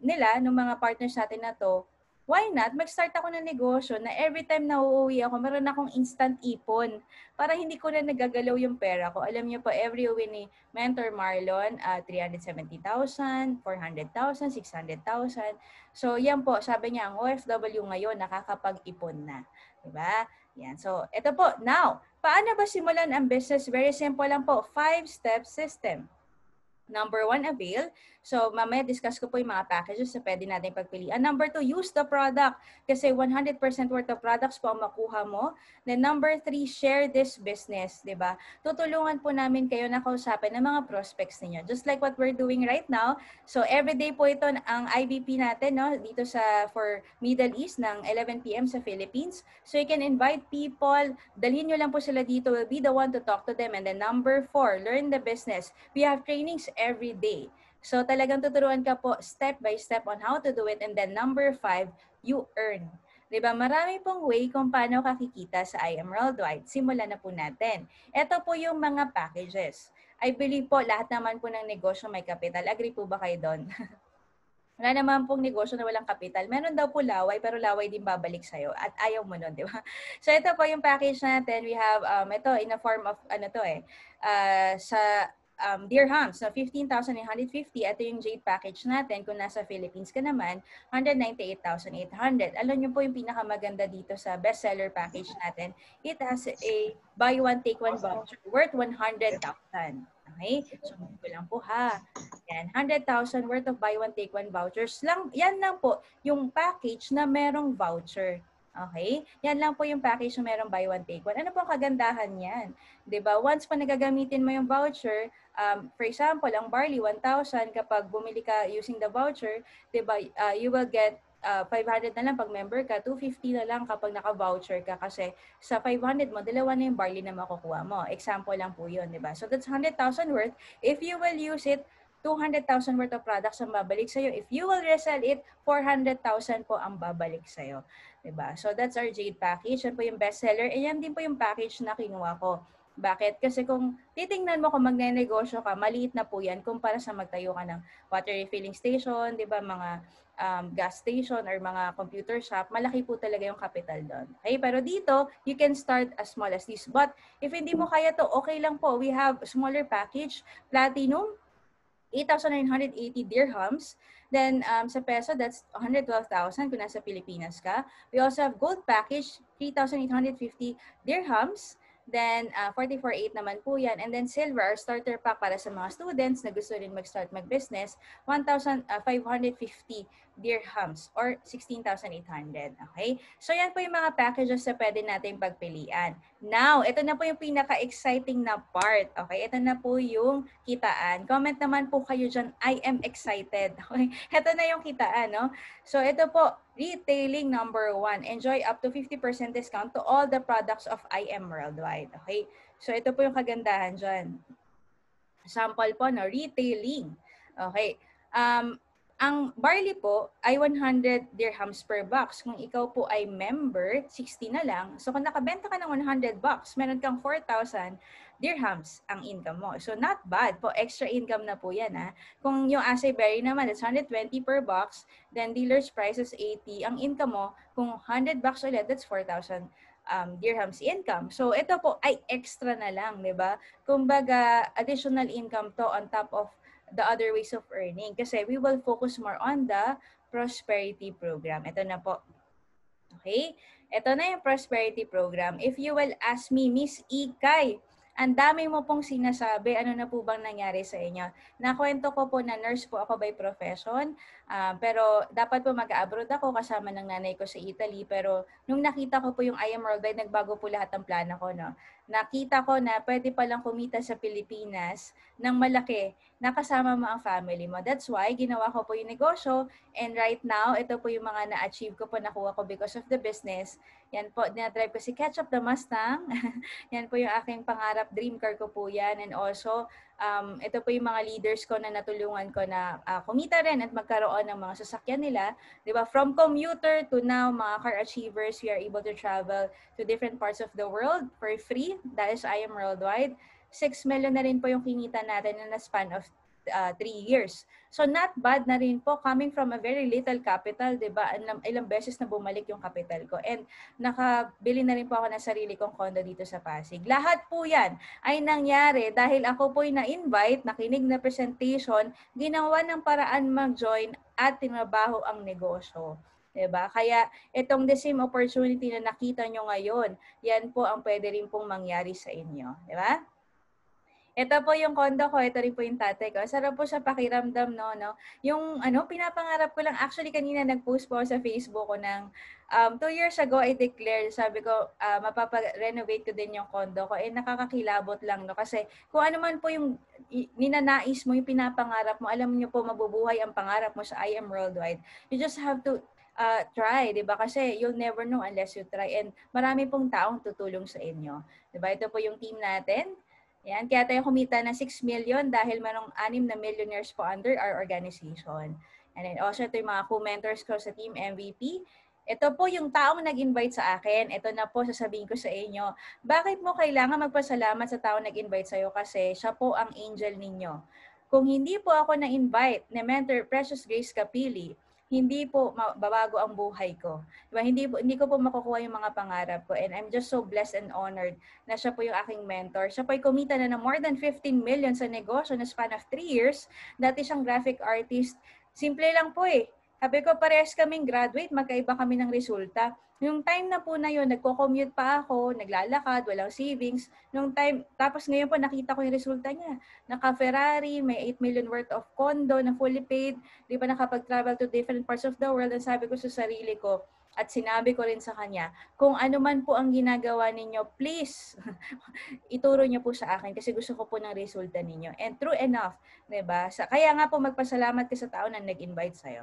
nila, ng mga partners natin na to, why not? Mag-start ako ng negosyo na every time na uuwi ako, meron akong instant ipon para hindi ko na nagagalaw yung pera ko. Alam niyo po, every uwi ni Mentor Marlon, 370,000, 400,000, 600,000. So, yan po, sabi niya, ang OFW ngayon nakakapag-ipon na. Diba? Yan. So, ito po. Now, paano ba simulan ang business? Very simple lang po. 5-step system. Number 1, avail. So, mamaya discuss ko po yung mga packages na pwede natin pagpilian. Number 2, use the product. Kasi 100% worth of products po ang makuha mo. Then number 3, share this business, di ba? Tutulungan po namin kayo na kausapin ng mga prospects ninyo. Just like what we're doing right now. So, everyday po ito ang IVP natin, no? Dito for Middle East ng 11 p.m. sa Philippines. So, you can invite people. Dalhin nyo lang po sila dito. We'll be the one to talk to them. And then number 4, learn the business. We have trainings every day. So talagang tuturuan ka po step by step on how to do it. And then number 5, you earn. Diba? Marami pong way kung paano kakikita sa IM Worldwide. Simulan na po natin. Ito po yung mga packages. I believe po lahat naman po ng negosyo may kapital. Agree po ba kayo doon? Wala naman pong negosyo na walang kapital. Meron daw po laway, pero laway din babalik sa'yo. At ayaw mo nun, di ba? So ito po yung package natin. We have, ito in a form of, sa dirhams, so 15,850. Ito yung Jade package natin. Kung nasa Philippines ka naman, 198,800. Alam niyo po yung pinakamaganda dito sa bestseller package natin. It has a buy one, take one voucher worth 100,000. Okay? So, ko lang po ha. Yan, 100,000 worth of buy one, take one vouchers lang. Yan lang po yung package na merong voucher. Okay? Yan lang po yung package na merong buy one, take one. Ano po ang kagandahan yan? Diba? Once pa nagagamitin mo yung voucher, for example, ang barley, 1,000, kapag bumili ka using the voucher, diba, you will get 500 na lang pag member ka, 250 na lang kapag naka-voucher ka kasi sa 500 mo, dalawa na yung barley na makukuha mo. Example lang po yun, di ba? So that's 100,000 worth. If you will use it, 200,000 worth of products ang babalik sa'yo. If you will resell it, 400,000 po ang babalik sa'yo. Diba? So that's our Jade package. Yan po yung bestseller. E yan din po yung package na kinuha ko. Bakit? Kasi kung titingnan mo kung magne-negosyo ka, maliit na po yan kumpara sa magtayo ka ng water refilling station, di ba, mga gas station or mga computer shop, malaki po talaga yung capital doon. Okay? Pero dito, you can start as small as this. But if hindi mo kaya to, okay lang po. We have smaller package, platinum, 8,980 dirhams. Then sa peso, that's 112,000 kung nasa Pilipinas ka. We also have gold package, 3,850 dirhams. Then 44,800 naman po yan. And then silver, our starter pack para sa mga students na gusto rin mag-start mag-business, 1,550 dirhams or 16,800. Okay? So yan po yung mga packages na pwede natin pagpilian. Now, ito na po yung pinaka-exciting na part. Okay? Ito na po yung kitaan. Comment naman po kayo dyan, I am excited. Okay? Ito na yung kitaan, no? So ito po, retailing number 1. Enjoy up to 50% discount to all the products of IM Worldwide. Okay? So ito po yung kagandahan dyan. Sample po, no? Retailing. Okay. Ang barley po ay 100 dirhams per box. Kung ikaw po ay member, 60 na lang. So kung nakabenta ka ng 100 box, meron kang 4,000 dirhams ang income mo. So not bad po. Extra income na po yan. Ha? Kung yung acai berry naman, it's 120 per box. Then dealer's price is 80. Ang income mo, kung 100 box ulit, that's 4,000 dirhams income. So ito po ay extra na lang, di ba? Kumbaga, additional income to on top of the other ways of earning. Kasi we will focus more on the prosperity program. Ito na po. Okay? Ito na yung prosperity program. If you will ask me, Miss Ikay, ang dami mo pong sinasabi, ano na po bang nangyari sa inyo? Nakwento ko po na nurse po ako by profession, pero dapat po mag-abroad ako kasama ng nanay ko sa Italy. Pero nung nakita ko po yung IM Worldwide, nagbago po lahat ng plano ko. No? Nakita ko na pwede palang kumita sa Pilipinas ng malaki na kasama mo ang family mo. That's why ginawa ko po yung negosyo. And right now, ito po yung mga na-achieve ko po, nakuha ko because of the business. Yan po, dinadrive ko si Ketchup the Mustang. Yan po yung aking pangarap, dream car ko po yan. And also, ito po yung mga leaders ko na natulungan ko na kumita rin at magkaroon ng mga sasakyan nila. Diba? From commuter to now, mga car achievers, we are able to travel to different parts of the world for free. Dahil sa IM Worldwide. 6 million na rin po yung kinita natin in a span of 3 years. So not bad na rin po coming from a very little capital, 'di ba? Ilang beses na bumalik yung capital ko. And nakabili na rin po ako ng sarili kong condo dito sa Pasig. Lahat po 'yan ay nangyari dahil ako po ay na-invite, nakinig na presentation, ginawa ng paraan mag-join at tinabaho ang negosyo. 'Di ba? Kaya itong the same opportunity na nakita nyo ngayon, yan po ang pwede rin pong mangyari sa inyo. 'Di ba? Ito po yung condo ko, ito rin po yung tatay ko. Sarap po sa pakiramdam, no? Yung pinapangarap ko lang, actually kanina nag-post po ako sa Facebook ko ng 2 years ago, I declared, sabi ko, mapapa-renovate ko din yung condo ko. Nakakakilabot lang, no? Kasi kung ano man po yung ninanais mo, yung pinapangarap mo, alam niyo po, mabubuhay ang pangarap mo sa I Am Worldwide. You just have to try, di ba? Kasi you'll never know unless you try. And marami pong taong tutulong sa inyo. Di ba? Ito po yung team natin. Yan, kaya tayo kumita ng 6 million dahil manong 6 na millionaires po under our organization. And then also, ito yung mga co-mentors ko sa Team MVP. Ito po yung taong nag-invite sa akin. Ito na po, sasabihin ko sa inyo. Bakit mo kailangan magpasalamat sa taong nag-invite sa'yo? Kasi siya po ang angel ninyo. Kung hindi po ako na-invite ni Mentor Precious Grace Capili, hindi po babago ang buhay ko. Diba? Hindi ko po makukuha yung mga pangarap ko. And I'm just so blessed and honored na siya po yung aking mentor. Siya po ay kumita na ng more than 15 million sa negosyo na span of 3 years. Dati siyang graphic artist. Simple lang po eh. Sabi ko, parehas kaming graduate, magkaiba kami ng resulta. Yung time na po na yun, nagko-commute pa ako, naglalakad, walang savings. Tapos ngayon po nakita ko yung resulta niya. Naka-Ferrari, may 8 million worth of condo na fully paid. Di ba nakapag-travel to different parts of the world. And sabi ko sa sarili ko, at sinabi ko rin sa kanya, kung ano man po ang ginagawa ninyo, please, ituro niyo po sa akin kasi gusto ko po ng resulta ninyo. And true enough, di ba? Kaya nga po magpasalamat ka sa tao na nag-invite sa'yo.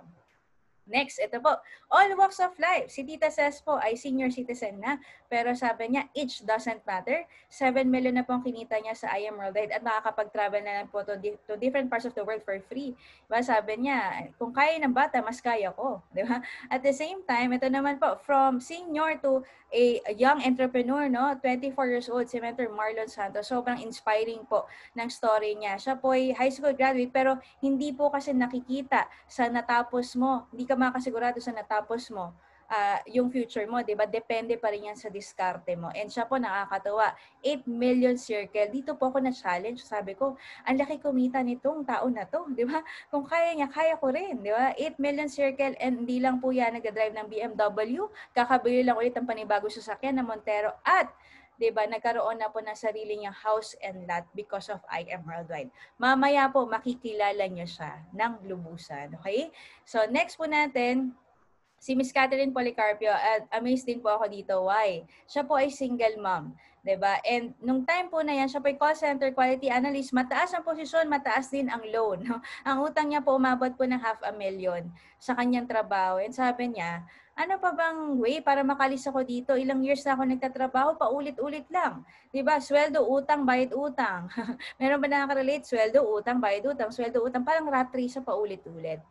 Next, ito po, all walks of life. Si Tita Ces po ay senior citizen na, pero sabi niya, age doesn't matter. 7 million na po ang kinita niya sa I Am Worldwide at nakakapag-travel na lang po to different parts of the world for free. Diba? Sabi niya, kung kaya ng bata, mas kaya ko. Diba? At the same time, ito naman po, from senior to a young entrepreneur, no? 24 years old, si Mentor Marlon Santos. Sobrang inspiring po ng story niya. Siya po ay high school graduate, pero hindi po kasi nakikita sa natapos mo. Hindi ka makasigurado sa natapos mo. Yung future mo, di ba? Depende pa rin yan sa diskarte mo. And siya po nakakatawa, 8 million circle. Dito po ako na-challenge. Sabi ko, ang laki kumita nitong tao na to, di ba? Kung kaya niya, kaya ko rin, di ba? 8 million circle and hindi lang po yan nag-drive ng BMW. Kakabili lang ulit ang panibago sasakyan ng Montero at 'di ba, nagkaroon na po ng sarili niyang house and lot because of I Am Worldwide. Mamaya po makikilala niyo siya ng lubusan, okay? So next po natin, si Miss Catherine Policarpio, at amazed din po ako dito. Why? Siya po ay single mom. 'Di ba? And nung time po na yan, siya po ay call center quality analyst. Mataas ang posisyon, mataas din ang loan. Ang utang niya po umabot po ng 500,000 sa kanyang trabaho. And sabi niya, ano pa bang way para makalis ako dito? Ilang years na ako nagtatrabaho, paulit-ulit lang. 'Di ba? Sweldo, utang, bayad utang. Meron ba nakaka-relate? Sweldo, utang, bayad utang, sweldo, utang. Parang rat race sa paulit-ulit.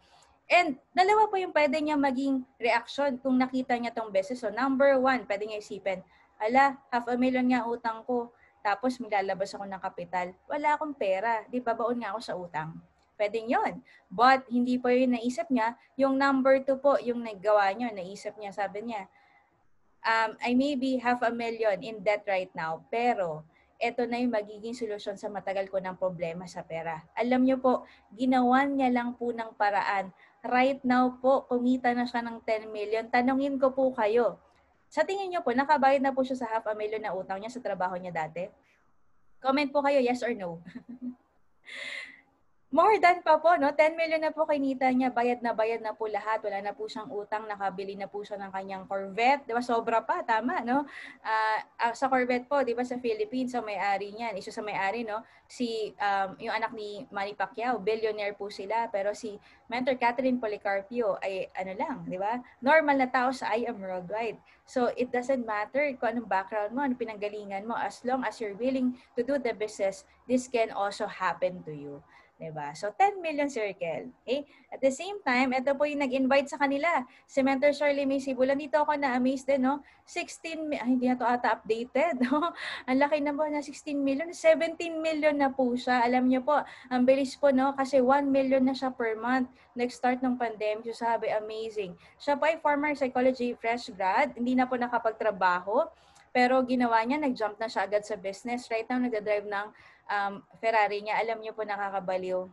And dalawa po yung pwede niya maging reaction kung nakita niya tong beses. So number 1, pwede niya isipin, ala, 500,000 nga utang ko. Tapos maglalabas ako ng kapital. Wala akong pera. Di ba baon nga ako sa utang? Pwedeng yun. But hindi po yung naisip niya. Yung number 2 po, yung naggawa niya, naisip niya, sabi niya, I may be 500,000 in debt right now, pero ito na yung magiging solusyon sa matagal ko ng problema sa pera. Alam niyo po, ginawan niya lang po ng paraan. Right now po, kumita na siya ng 10 million. Tanungin ko po kayo, sa tingin niyo po, nakabayad na po siya sa 500,000 na utang niya sa trabaho niya dati? Comment po kayo, yes or no. More than pa po, no? 10 million na po kinita niya, bayad na po lahat, wala na po siyang utang, nakabili na po siya ng kanyang Corvette, 'di ba? Sobra pa, tama, no? Sa Corvette po, 'di ba sa Philippines, sa may-ari niyan, isa sa may-ari, no? Si yung anak ni Manny Pacquiao, billionaire po sila, pero si Mentor Catherine Policarpio ay ano lang, 'di ba? Normal na tao sa I Am Worldwide. So it doesn't matter kung anong background mo, anong pinanggalingan mo, as long as you're willing to do the business, this can also happen to you. Diba? So, 10 million circle. Okay? At the same time, ito po yung nag-invite sa kanila. Si Mentor Shirley May Sibulan. Dito ako na-amazed din, no? 16, hindi na to ata updated, no? Ang laki na po na 16 million. 17 million na po siya. Alam niyo po, ang bilis po, no? Kasi 1 million na siya per month. Nag-start ng pandemic. So, sabi, amazing. Siya po ay former psychology fresh grad. Hindi na po nakapagtrabaho. Pero ginawa niya, nag-jump na siya agad sa business. Right now, nag-drive ng Ferrari niya. Alam niyo po, nakakabaliw.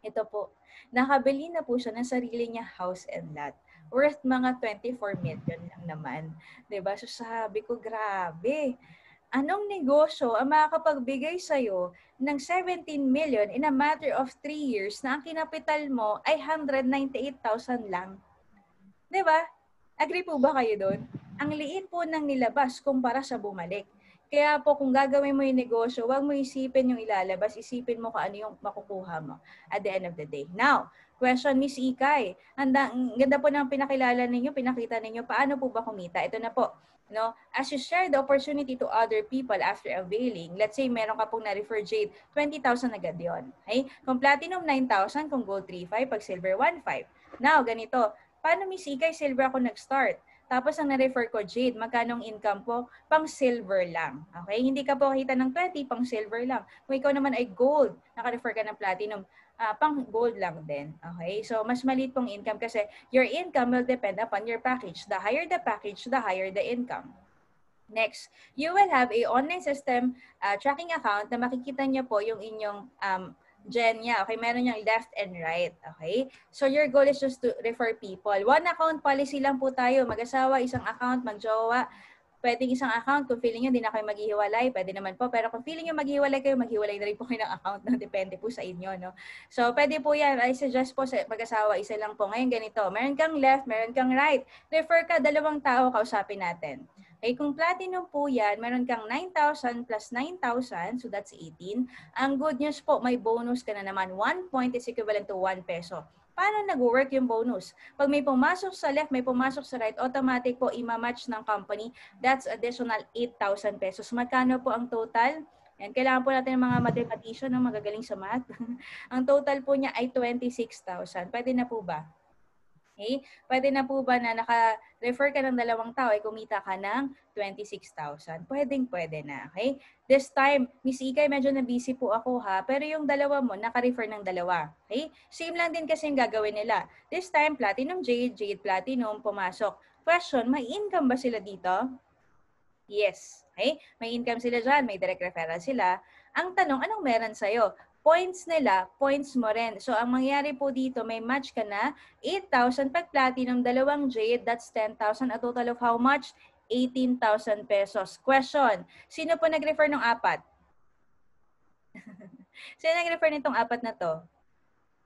Ito po, nakabili na po siya ng sarili niya house and lot. Worth mga 24 million lang naman. 'Di ba? So sabi ko, grabe. Anong negosyo ang makakapagbigay sa'yo ng 17 million in a matter of 3 years na ang kinapital mo ay 198,000 lang? 'Di ba? Agree po ba kayo doon? Ang liit po ng nilabas kumpara sa bumalik. Kaya po kung gagawin mo yung negosyo, huwag mo isipin yung ilalabas, isipin mo kung ano yung makukuha mo at the end of the day. Now, question Miss Ikay. Ang ganda po ng pinakilala ninyo, pinakita ninyo, paano po ba kumita? Ito na po. No, as you share the opportunity to other people after availing, let's say meron ka pong na-refer Jade, 20,000 agad yun. Okay? Kung platinum, 9,000. Kung gold, 3,500. Pag silver, 1,500. Now, ganito. Paano Miss Ikay, silver ako nag-start? Tapos ang na-refer ko, Jade, magkanong income po? Pang silver lang. Okay? Hindi ka po kita ng 20, pang silver lang. Kung ikaw naman ay gold, naka-refer ka ng platinum, pang gold lang din. Okay? So, mas maliit pong income kasi your income will depend upon your package. The higher the package, the higher the income. Next, you will have a online system tracking account na makikita niyo po yung inyong Genya, okay, meron yung left and right, okay? So your goal is just to refer people. One account policy lang po tayo, mag-asawa, isang account, mag-jowa, pwedeng isang account, kung feeling nyo, hindi na kayo maghihiwalay, pwede naman po. Pero kung feeling nyo maghihiwalay kayo, maghiwalay na rin po kayo ng account, no? Depende po sa inyo, no? So, pwede po yan. I suggest po sa mag-asawa, isa lang po. Ngayon, ganito. Meron kang left, meron kang right. Refer ka, dalawang tao, kausapin natin. Okay, kung platinum po yan, meron kang 9,000 plus 9,000, so that's 18. Ang good news po, may bonus ka na naman. 1 point is equivalent to 1 peso. Paano nag-work yung bonus? Pag may pumasok sa left, may pumasok sa right, automatic po ima-match ng company. That's additional 8,000 pesos. Magkano po ang total? Yan, kailangan po natin ng mga mathematician na magagaling sa math. Ang total po niya ay 26,000. Pwede na po ba? Okay? Pwede na po ba na naka-refer ka ng dalawang tao ay kumita ka ng 26,000? Pwede na. Okay? This time, Miss Ikay, medyo na-busy po ako ha, pero yung dalawa mo, naka-refer ng dalawa. Okay? Same lang din kasi yung gagawin nila. This time, Platinum Jade, Jade Platinum, pumasok. Question, may income ba sila dito? Yes. Okay? May income sila dyan, may direct referral sila. Ang tanong, anong meron sa'yo? Points nila, points mo rin. So, ang mangyari po dito, may match ka na, 8,000 pag platinum, dalawang jade, that's 10,000. A total of how much? 18,000 pesos. Question, sino po nag-refer ng apat? Sino nag-refer nitong apat na to?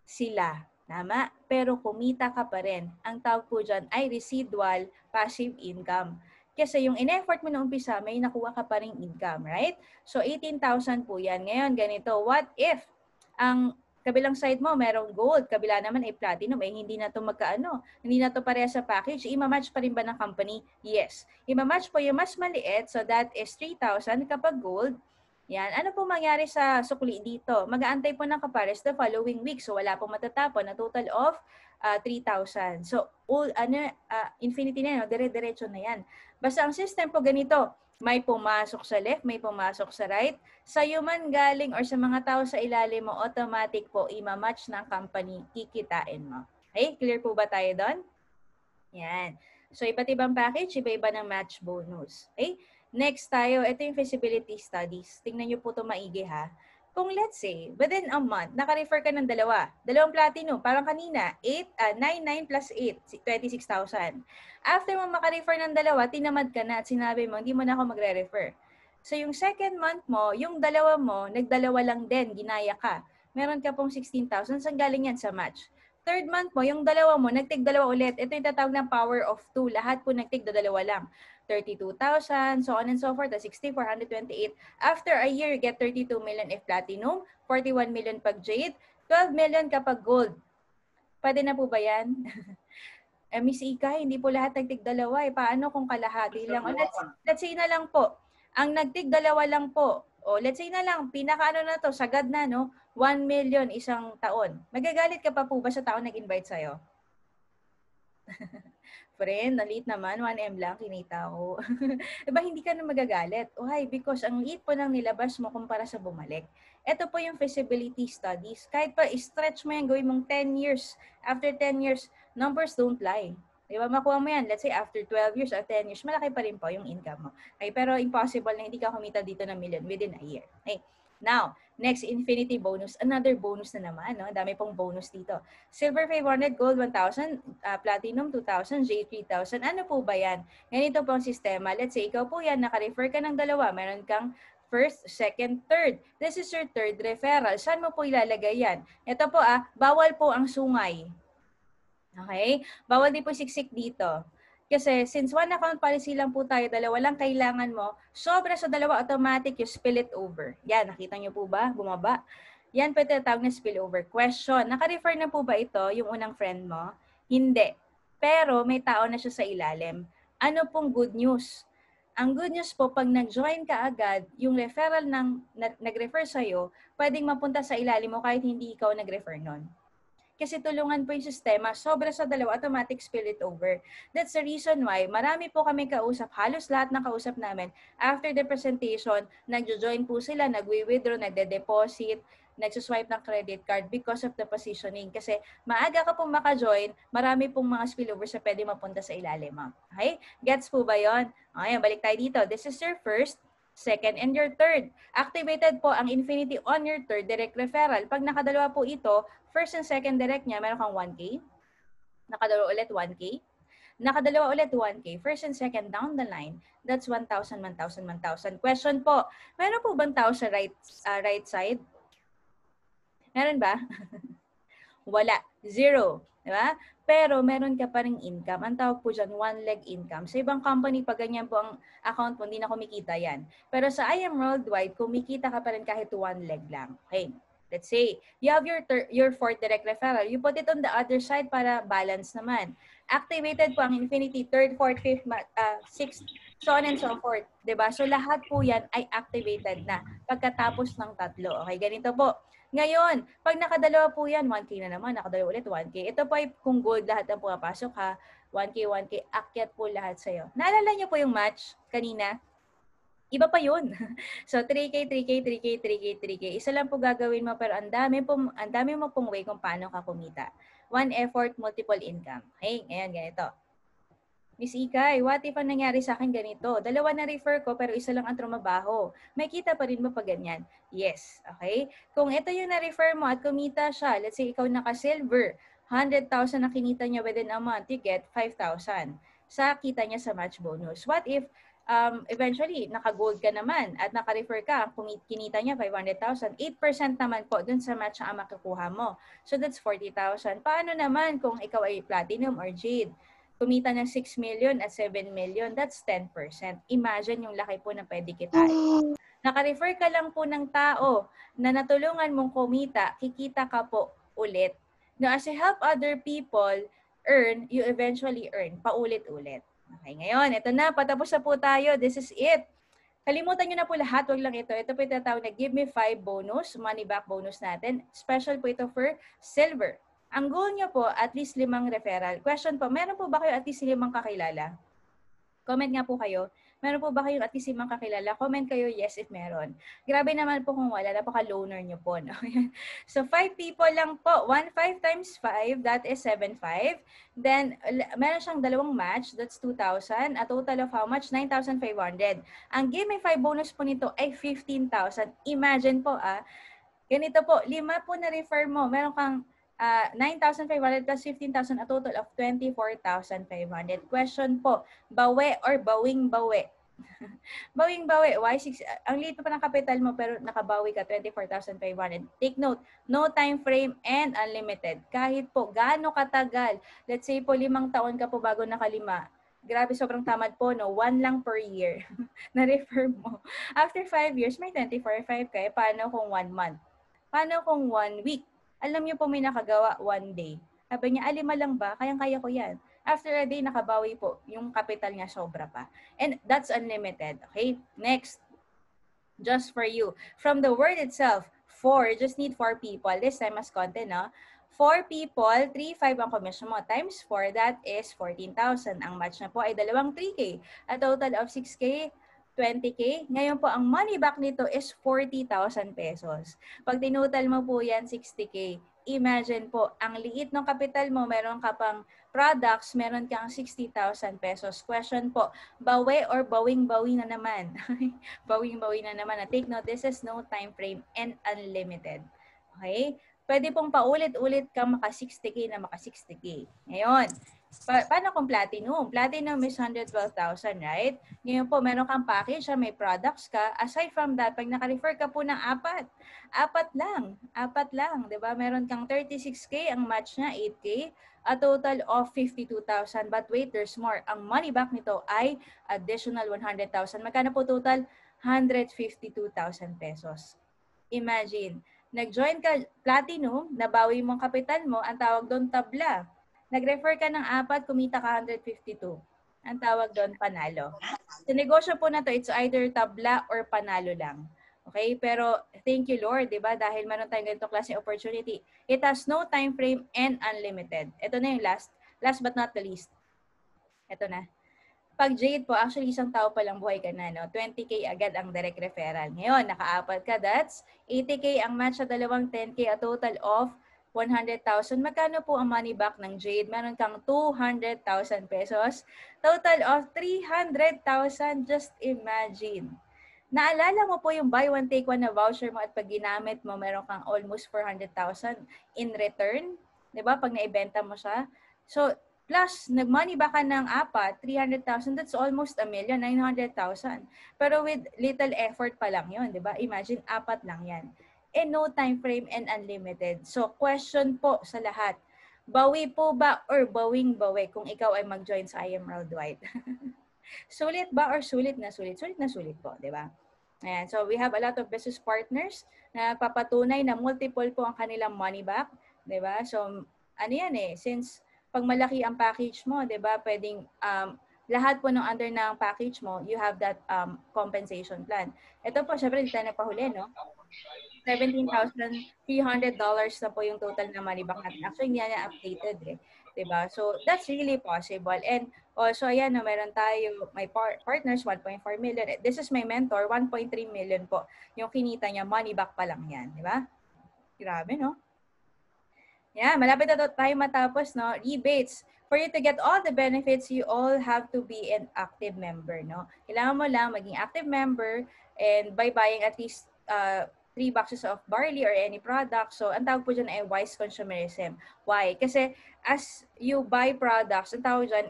Sila. Tama? Pero kumita ka pa rin. Ang tawag po dyan ay residual passive income. Kasi yung in-effort mo na umpisa, may nakuha ka pa rin income, right? So, 18,000 po yan. Ngayon, ganito, what if ang kabilang side mo, merong gold, kabila naman ay platinum, hindi na to magkaano, hindi na to pareha sa package, ima-match pa rin ba ng company? Yes. Ima-match po yung mas maliit, so that is 3,000 kapag gold. Yan. Ano po mangyari sa sukli dito? Mag-aantay po ng kapares the following week. So, wala pong matatapon na total of 3,000. So, infinity na yan, dire-diretso na yan. Basta ang system po ganito, may pumasok sa left, may pumasok sa right. Sa man galing or sa mga tao sa ilalim mo, automatic po ima-match ng company, kikitain mo. Okay? Clear po ba tayo doon? Yan. So, iba't ibang package, iba-iba ng match bonus. Okay? Next tayo, ito yung feasibility studies. Tingnan nyo po ito maigi ha. Kung let's say, within a month, naka-refer ka ng dalawang platinum, parang kanina, 9 plus 8, 26,000. After mo maka-refer ng dalawa, tinamad ka na at sinabi mo, hindi mo na ako magre-refer. So yung second month mo, yung dalawa mo, nagdalawa lang din, ginaya ka. Meron ka pong 16,000, saan galing yan sa match? Third month mo, yung dalawa mo, nagtig-dalawa ulit. Ito yung tatawag ng power of 2. Lahat po nagtig-dalawa lang. 32,000, so on and so forth, 64, 128. After a year, you get 32 million if platinum, 41 million pag jade, 12 million kapag gold. Pwede na po ba yan? Miss Ika, hindi po lahat nagtig-dalawa eh. Paano kung kalahati lang? Let's say na lang po, ang nagtig-dalawa lang po, let's say na lang, pinaka-ano na to, sagad na, no? 1 million isang taon. Magagalit ka pa po ba sa taon nag-invite sa'yo? Friend, nalit naman, 1M lang, kinita ko. Diba hindi ka na magagalit? Why? Because ang liit po ng nilabas mo kumpara sa bumalik. Ito po yung feasibility studies. Kahit pa stretch mo yan, gawin mong 10 years. After 10 years, numbers don't lie. Diba? Makuha mo yan, let's say after 12 years or 10 years, malaki pa rin po yung income mo. Okay? Pero impossible na hindi ka kumita dito ng million within a year. Okay? Now, next, infinity bonus. Another bonus na naman. No? Dami pong bonus dito. Silver 500, gold 1,000, platinum 2,000, J 3,000. Ano po ba yan? Ganito po ang sistema. Let's say, ikaw po yan, naka-refer ka ng dalawa. Meron kang first, second, third. This is your third referral. Saan mo po ilalagay yan? Ito po bawal po ang sungay. Okay? Bawal din po siksik dito. Kasi since one account policy lang po tayo, dalawa lang kailangan mo, sobra sa dalawa, automatic you spill it over. Yan, nakita nyo po ba? Bumaba. Yan po tinatawag na spillover. Question, naka-refer na po ba ito, yung unang friend mo? Hindi. Pero may tao na siya sa ilalim. Ano pong good news? Ang good news po, pag nag-join ka agad, yung referral ng nag-refer sa'yo, pwedeng mapunta sa ilalim mo kahit hindi ikaw nag-refer nun. Kasi tulungan po yung sistema, sobra sa dalawa, automatic spill it over. That's the reason why marami po kami kausap, halos lahat ng kausap namin, after the presentation, nagjo-join po sila, nagwi-withdraw, nagde-deposit, nagsuswipe ng credit card because of the positioning. Kasi maaga ka pong maka-join, marami pong mga spillovers na pwede mapunta sa ilalim. Okay? Gets po ba yun? Okay, balik tayo dito. This is your first, second, and your third. Activated po ang Infinity on your third direct referral. Pag nakadalawa po ito, first and second direct niya, meron kang 1K. Nakadalawa ulit, 1K. Nakadalawa ulit, 1K. First and second down the line, that's 1,000, 1,000, 1,000. Question po, meron po bang tao sa right side? Meron ba? Wala. Zero. Diba? Pero meron ka pa ring income. Ang tawag po dyan, one-leg income. Sa ibang company, pag ganyan po ang account mo, hindi na kumikita yan. Pero sa I Am Worldwide, kumikita ka pa rin kahit one leg lang. Okay. Let's say, you have your fourth direct referral. You put it on the other side para balance naman. Activated po ang Infinity, third, fourth, fifth, sixth, so on and so forth. Diba? So lahat po yan ay activated na pagkatapos ng tatlo. Okay, ganito po. Ngayon, pag nakadalawa po yan, 1K na naman, nakadalawa ulit, 1K. Ito po ay kung gold lahat ang pumapasok ha, 1K, 1K, akyat po lahat sa'yo. Naalala niyo po yung match kanina? Iba pa yun. So, 3K, 3K, 3K, 3K, 3K. Isa lang po gagawin mo, pero ang dami mo pong way kung paano ka kumita. One effort, multiple income. Okay, ngayon, ganito. Miss Ikay, what if ang nangyari sa akin ganito? Dalawa na refer ko pero isa lang ang trumabaho. May kita pa rin ba pag ganyan? Yes. Okay? Kung ito yung na-refer mo at kumita siya, let's say ikaw naka-silver, 100,000 na kinita niya within a month, you get 5,000 sa kita niya sa match bonus. What if eventually naka-gold ka naman at naka-refer ka, kinita niya 500,000, 8% naman po dun sa match ang makukuha mo. So that's 40,000. Paano naman kung ikaw ay platinum or jade? Kumita ng 6 million at 7 million, that's 10%. Imagine yung laki po na pwede kitain. Naka-refer ka lang po ng tao na natulungan mong kumita, kikita ka po ulit. Now, as you help other people earn, you eventually earn paulit-ulit. Okay, ngayon, ito na, patapos na po tayo. This is it. Kalimutan nyo na po lahat, wag lang ito. Ito po yung tatawag na Give Me 5 bonus, money back bonus natin. Special po ito for silver. Ang goal nyo po, at least 5 referral. Question po, meron po ba kayo at least 5 kakilala? Comment nga po kayo. Meron po ba kayong at least 5 kakilala? Comment kayo, yes, if meron. Grabe naman po kung wala. Napaka-loner nyo po. No? So, 5 people lang po. 1,500 times 5, that is 7,500. Then, meron siyang dalawang match, that's 2,000. A total of how much? 9,500. Ang Give Me 5 bonus po nito ay 15,000. Imagine po, ganito po, 5 po na refer mo. Meron kang 9,500 plus 15,000, a total of 24,500. Question po, bawi or bawing-bawi? Bawing-bawi. Why? Ang liit pa ng kapital mo pero nakabawi ka, 24,500. Take note, no time frame and unlimited. Kahit po gaano katagal, let's say po 5 taon ka po bago nakalima, grabe, sobrang tamad po, no? 1 lang per year na-refer mo. After 5 years, may 24,500 ka. Paano kung 1 month? Paano kung 1 week? Alam niyo po may nakagawa 1 day. Sabi niya, 5 lang ba? Kayang-kaya ko yan. After a day, nakabawi po. Yung capital niya sobra pa. And that's unlimited. Okay? Next. Just for you. From the word itself, 4, just need 4 people. This time, mas konti, no? 4 people, 3,500 ang commission mo. Times 4, that is 14,000. Ang match na po ay 2 3K. A total of 6K, 20K. Ngayon po, ang money back nito is 40,000 pesos. Pag tinutal mo po yan, 60K. imagine po, ang liit ng kapital mo, meron ka pang products, meron kang 60,000 pesos. Question po, bawi or bawing-bawi na naman? Bawing-bawi na naman. Take note, this is no time frame and unlimited. Okay? Pwede pong paulit-ulit ka maka 60K na maka 60K. Ngayon, paano kung platinum? Platinum is 112,000, right? Ngayon po, meron kang package, may products ka. Aside from that, pag naka-refer ka po ng apat lang, di ba? Meron kang 36K, ang match niya 8K, a total of 52,000. But wait, there's more. Ang money back nito ay additional 100,000. Magkano po total? 152,000 pesos. Imagine, nag-join ka platinum, nabawi mong kapital mo, ang tawag doon tabla. Nag-refer ka ng 4, kumita ka 152. Ang tawag doon panalo. Sa negosyo po na to, it's either tabla or panalo lang. Okay? Pero thank you Lord, di ba? Dahil meron tayong ganitong klase opportunity. It has no time frame and unlimited. Ito na yung last but not the least. Ito na. Pag Jade po, actually isang tao pa lang buhay ka na, no? 20K agad ang direct referral. Ngayon, naka-4 ka, that's 80K ang match sa dalawang 10K, a total of 100,000. Magkano po ang money back ng Jade? Meron kang 200,000 pesos. Total of 300,000. Just imagine. Naalala mo po yung buy one take one na voucher mo at pag ginamit mo, meron kang almost 400,000 in return. 'Di ba? Pag naibenta mo siya. So, plus, nag-money back ka ng 4, 300,000, that's almost 1,900,000. Pero with little effort pa lang yun, di ba? Imagine, 4 lang yan. And no time frame and unlimited. So, question po sa lahat. Bawi po ba or bawing-bawi kung ikaw ay mag-join sa I Am Worldwide? Sulit ba or sulit na sulit? Sulit na sulit po, di ba? Ayan. So, we have a lot of business partners na papatunay na multiple po ang kanilang money back, di ba? So, ano yan since pag malaki ang package mo, 'di ba? Pwedeng lahat po ng under ng package mo, you have that compensation plan. Ito po, syempre, hindi tayo nagpahuli, no? $17,300 na po yung total na money back natin. Actually, hindi na updated, 'di ba? So, that's really possible. And also, ayan, no, meron tayo, may partners, 1.4 million. This is my mentor, 1.3 million po. Yung kinita niya, money back pa lang yan, 'di ba? Grabe, no? Yeah, malapit na tayo matapos, no? Rebates. For you to get all the benefits, you all have to be an active member, no? Kailangan mo lang maging active member and by buying at least 3 boxes of barley or any product. So, ang tawag po dyan ay wise consumerism. Why? Kasi as you buy products, ang tawag dyan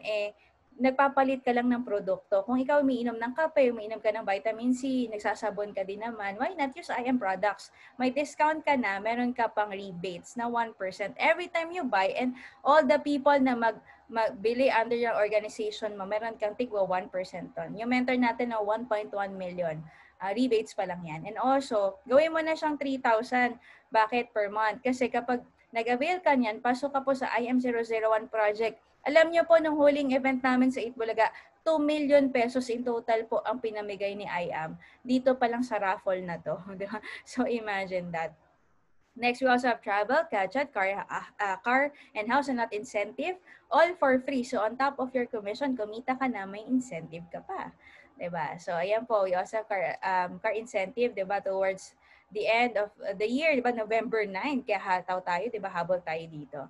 nagpapalit ka lang ng produkto. Kung ikaw umiinom ng kape, umiinom ka ng vitamin C, nagsasabon ka din naman, why not use IM products? May discount ka na, meron ka pang rebates na 1% every time you buy, and all the people na magbili under your organization mo, meron kang tigwa 1% ton. Yung mentor natin na 1.1 million. Rebates pa lang yan. And also, gawin mo na siyang 3,000. Bakit per month? Kasi kapag nag-avail ka niyan, pasok ka po sa IM001 project. Alam niyo po, nung huling event namin sa Itbulaga, 2 million pesos in total po ang pinamigay ni IAM. Dito pa lang sa raffle na to. So imagine that. Next, we also have travel, gadget, car and house and lot incentive, all for free. So on top of your commission, kumita ka na, may incentive ka pa. Diba? So ayan po, we also have car incentive, diba, towards the end of the year, diba, November 9, kaya hataw tayo, diba, habol tayo dito.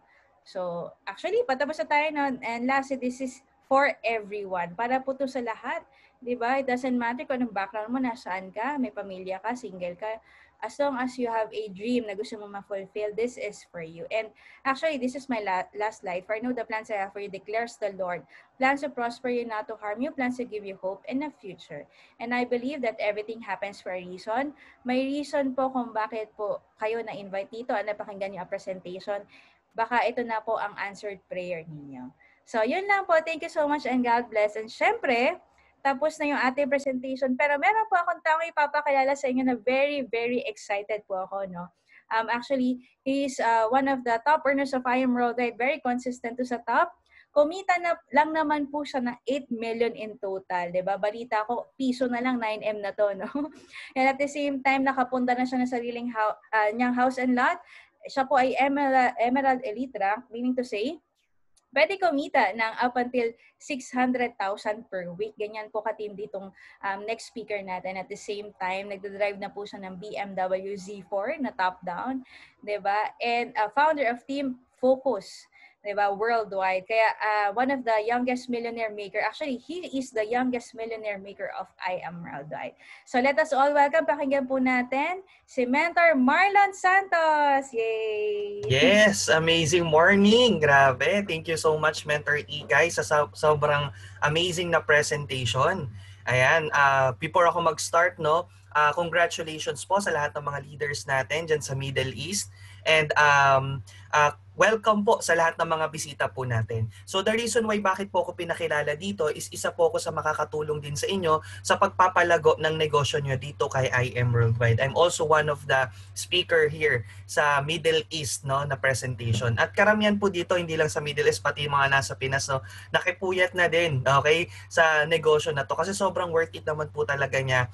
So, actually, patapos na tayo nun. And lastly, this is for everyone. Para po to sa lahat. Diba? It doesn't matter kung anong background mo, nasaan ka, may pamilya ka, single ka. As long as you have a dream na gusto mo ma-fulfill, this is for you. And actually, this is my last slide. For I know the plans I have for you, declares the Lord. Plans to prosper you, not to harm you. Plans to give you hope and a future. And I believe that everything happens for a reason. May reason po kung bakit po kayo na-invite dito at napakinggan yung presentation. Baka ito na po ang answered prayer ninyo. So, yun lang po. Thank you so much and God bless. And syempre, tapos na yung ating presentation. Pero meron po akong taong ipapakilala sa inyo na very, very excited po ako, no? Actually, he's one of the top earners of I Am Worldwide. Very consistent to sa top. Kumita na lang naman po siya ng 8 million in total. Diba? Balita ko, piso na lang 9M na to, no? And at the same time, nakapunta na siya ng sariling niyang house and lot. Siya po ay Emerald Elite rank, meaning to say, pwede kumita ng up until 600,000 per week. Ganyan po katindi itong next speaker natin. At the same time, nagdadrive na po siya ng BMW Z4 na top-down, 'di ba? And founder of Team Focus, 'di ba, worldwide. Kaya one of the youngest millionaire maker. Actually, he is the youngest millionaire maker of I Am Worldwide. So let us all welcome, pakinggan po natin si Mentor Marlon Santos. Yay! Yes, amazing morning. Grabe. Thank you so much, Mentor Ikay, sa sobrang amazing na presentation. Ayan, before ako mag-start, no, congratulations po sa lahat ng mga leaders natin dyan sa Middle East. And welcome po sa lahat ng mga bisita po natin. So the reason why bakit po ako pinakilala dito is isa po ako sa makakatulong din sa inyo sa pagpapalago ng negosyo nyo dito kay I Am Worldwide. I'm also one of the speaker here sa Middle East, no, na presentation. At karamihan po dito, hindi lang sa Middle East, pati yung mga nasa Pinas, no, nakipuyat na din, okay, sa negosyo na to. Kasi sobrang worth it naman po talaga niya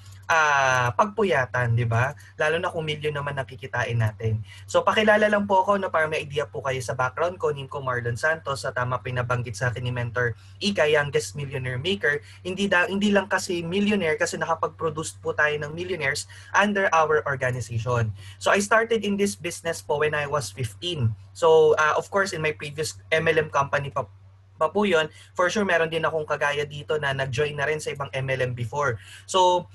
pagpuyatan, di ba? Lalo na kung milyon naman nakikitain natin. So pakilala lang po ako, no, para may idea po kayo sa background ko. Name ko Marlon Santos, sa tama pinabanggit sa akin ni Mentor Ika, youngest millionaire maker. Hindi lang kasi millionaire, kasi nakapag-produce po tayo ng millionaires under our organization. So I started in this business po when I was 15. So of course in my previous MLM company pa po yun, for sure meron din akong kagaya dito na nag-join na rin sa ibang MLM before. So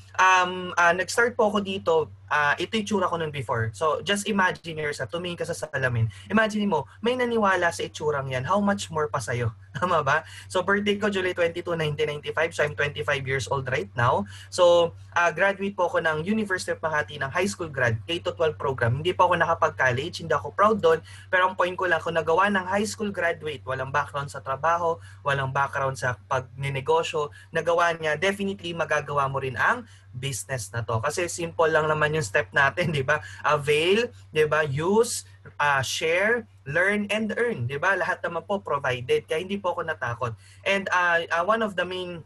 nag-start po ako dito, ito yung tsura ko nun before. So just imagine yourself, tumingin ka sa salamin. Imagine mo, may naniwala sa itsurang yan, how much more pa sa'yo? Tama ba? So birthday ko July 22, 1995, so I'm 25 years old right now. So graduate po ako ng University of Makati ng high school grad, K-12 program. Hindi pa ako nakapag-college, hindi ako proud doon, pero ang point ko lang, kung nagawa ng high school graduate, walang background sa trabaho, walang background sa pagnenegosyo, nagawa niya, definitely magagawa mo rin ang business na to. Kasi simple lang naman yung step natin, di ba? Avail, di ba? Use, share, learn, and earn. Di ba? Lahat naman po provided. Kaya hindi po ako natakot. And one of the main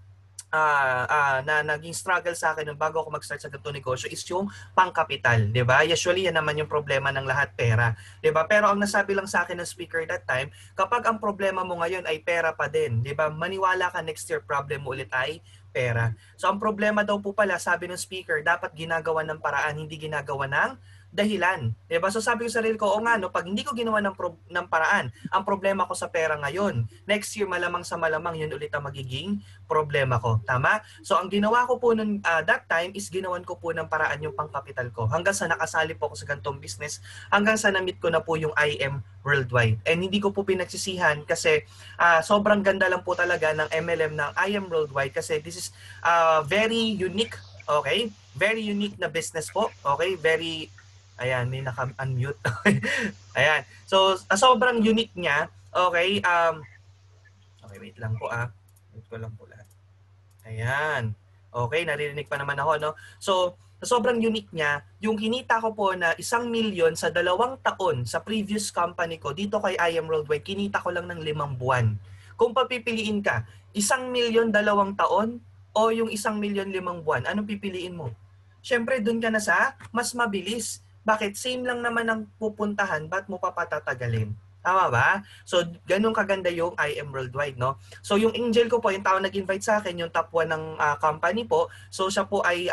na naging struggle sa akin nung bago ako mag-start sa ganitong negosyo is yung pangkapital, 'di ba? Usually yan naman yung problema ng lahat, pera, 'di ba? Pero ang nasabi lang sa akin ng speaker that time, kapag ang problema mo ngayon ay pera pa din, 'di ba? Maniwala ka next year problem mo ulit ay pera. So ang problema daw po pala, sabi ng speaker, dapat ginagawa ng paraan, hindi ginagawa ng dahilan. Diba? So sabi ko sa sarili ko, o nga, no, pag hindi ko ginawa ng paraan, ang problema ko sa pera ngayon, next year malamang sa malamang yun ulit ang magiging problema ko. Tama? So ang ginawa ko po nun that time is ginawan ko po ng paraan yung pangkapital ko. Hanggang sa nakasali po ako sa ganitong business, hanggang sa na-meet ko na po yung I Am Worldwide. And hindi ko po pinagsisihan kasi sobrang ganda lang po talaga ng MLM ng I Am Worldwide kasi this is very unique, okay? Very unique na business po, okay? Very ayan, may naka-unmute. Ayan. So, sobrang unique niya. Okay. Okay, wait lang po Wait ko lang po lahat. Ayan. Okay, naririnig pa naman ako, no? So, sobrang unique niya. Yung kinita ko po na 1 million sa 2 taon sa previous company ko, dito kay I Am Worldwide, kinita ko lang ng 5 buwan. Kung papipiliin ka, 1 million 2 taon o yung 1 million 5 buwan, anong pipiliin mo? Siyempre, dun ka na sa mas mabilis. Bakit? Same lang naman ang pupuntahan, ba't mo papatatagalin? Tama ba? So, ganun kaganda yung I Am Worldwide, no? So, yung angel ko po, yung tao nag-invite sa akin, yung top 1 ng company po. So, siya po ay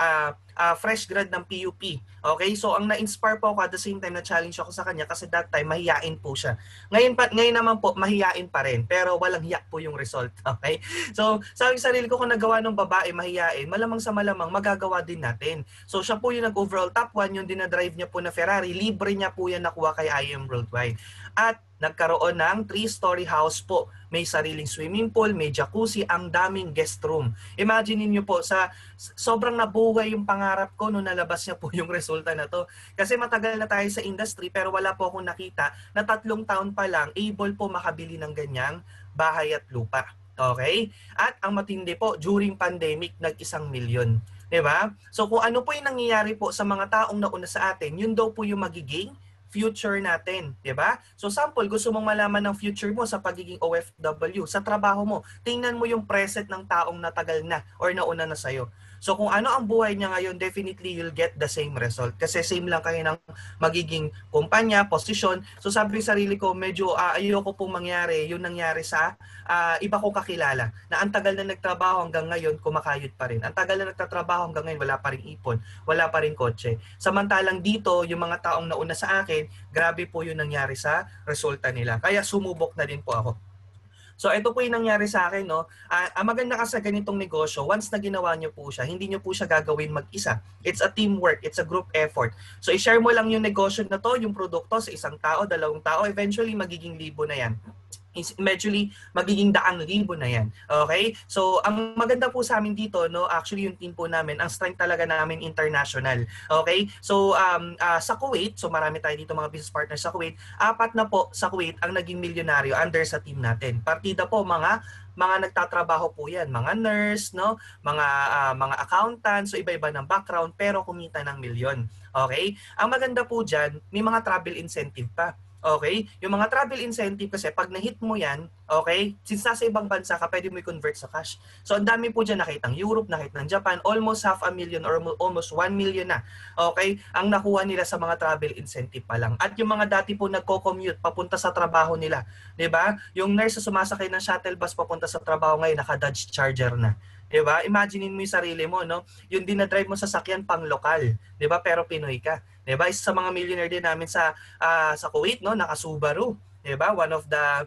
fresh grad ng PUP. Okay? So, ang na-inspire po ako at the same time na-challenge ako sa kanya kasi that time, mahiyain po siya. Ngayon naman po, mahiyain pa rin, pero walang hiya po yung result. Okay? So, sabi sa sarili ko, kung nagawa ng babae mahiyain, malamang sa malamang, magagawa din natin. So, siya po yung nag-overall top 1, yung dinadrive niya po na Ferrari, libre niya po yan nakuha kay I Am Worldwide. At nagkaroon ng 3-story house po. May sariling swimming pool, may jacuzzi, ang daming guest room. Imagine niyo po, sobrang nabuhay yung pangarap ko nung nalabas niya po yung resulta na to. Kasi matagal na tayo sa industry pero wala po akong nakita na 3 taon pa lang able po makabili ng ganyang bahay at lupa. Okay? At ang matindi po, during pandemic, nag-1 million. Diba? So kung ano po yung nangyayari po sa mga taong nauna sa atin, yun daw po yung magiging future natin, 'di ba? So sample, gusto mong malaman ng future mo sa pagiging OFW, sa trabaho mo. Tingnan mo yung present ng taong natagal na or nauna na sa'yo. So kung ano ang buhay niya ngayon, definitely you'll get the same result. Kasi same lang kayo ng magiging kumpanya, posisyon. So sabi ko sarili ko, medyo ayoko pong mangyari yung nangyari sa iba kong kakilala. Na ang tagal na nagtrabaho hanggang ngayon, kumakayod pa rin. Ang tagal na nagtatrabaho hanggang ngayon, wala pa rin ipon, wala pa rin kotse. Samantalang dito, yung mga taong nauna sa akin, grabe po yung nangyari sa resulta nila. Kaya sumubok na din po ako. So ito po yung nangyari sa akin, no? Ang maganda kasi sa ganitong negosyo, once na ginawa nyo po siya, hindi nyo po siya gagawin mag-isa. It's a teamwork, it's a group effort. So i-share mo lang yung negosyo na to, yung produkto sa isang tao, dalawang tao, eventually magiging libo na yan. Eventually magiging daang libo na yan. Okay? So, ang maganda po sa amin dito, no, actually yung team po namin, ang strength talaga namin international. Okay? So, sa Kuwait, so marami tayo dito mga business partners sa Kuwait, 4 na po sa Kuwait ang naging milyonaryo under sa team natin. Partida po mga nagtatrabaho po yan, mga nurse, no, mga accountant, so iba-iba ng background pero kumita ng milyon. Okay? Ang maganda po diyan, may mga travel incentive pa. Okay? Yung mga travel incentive kasi pag na-hit mo yan, okay, since nasa ibang bansa ka, pwede mo i-convert sa cash. So, ang dami po dyan nakitang Europe, nakitang Japan, almost 500,000 or almost 1 million na. Okay? Ang nakuha nila sa mga travel incentive pa lang. At yung mga dati po nagko-commute papunta sa trabaho nila, 'di ba? Yung nurse na sumasakay ng shuttle bus papunta sa trabaho ngayon, naka-Dodge Charger na. 'Di ba? Imaginein mo 'yung sarili mo, no? Yung dinadrive mo sa sakyan pang lokal, 'di ba? Pero Pinoy ka. 'Di ba? Isa sa mga millionaire din namin sa Kuwait, no, naka Subaru, 'di ba? One of the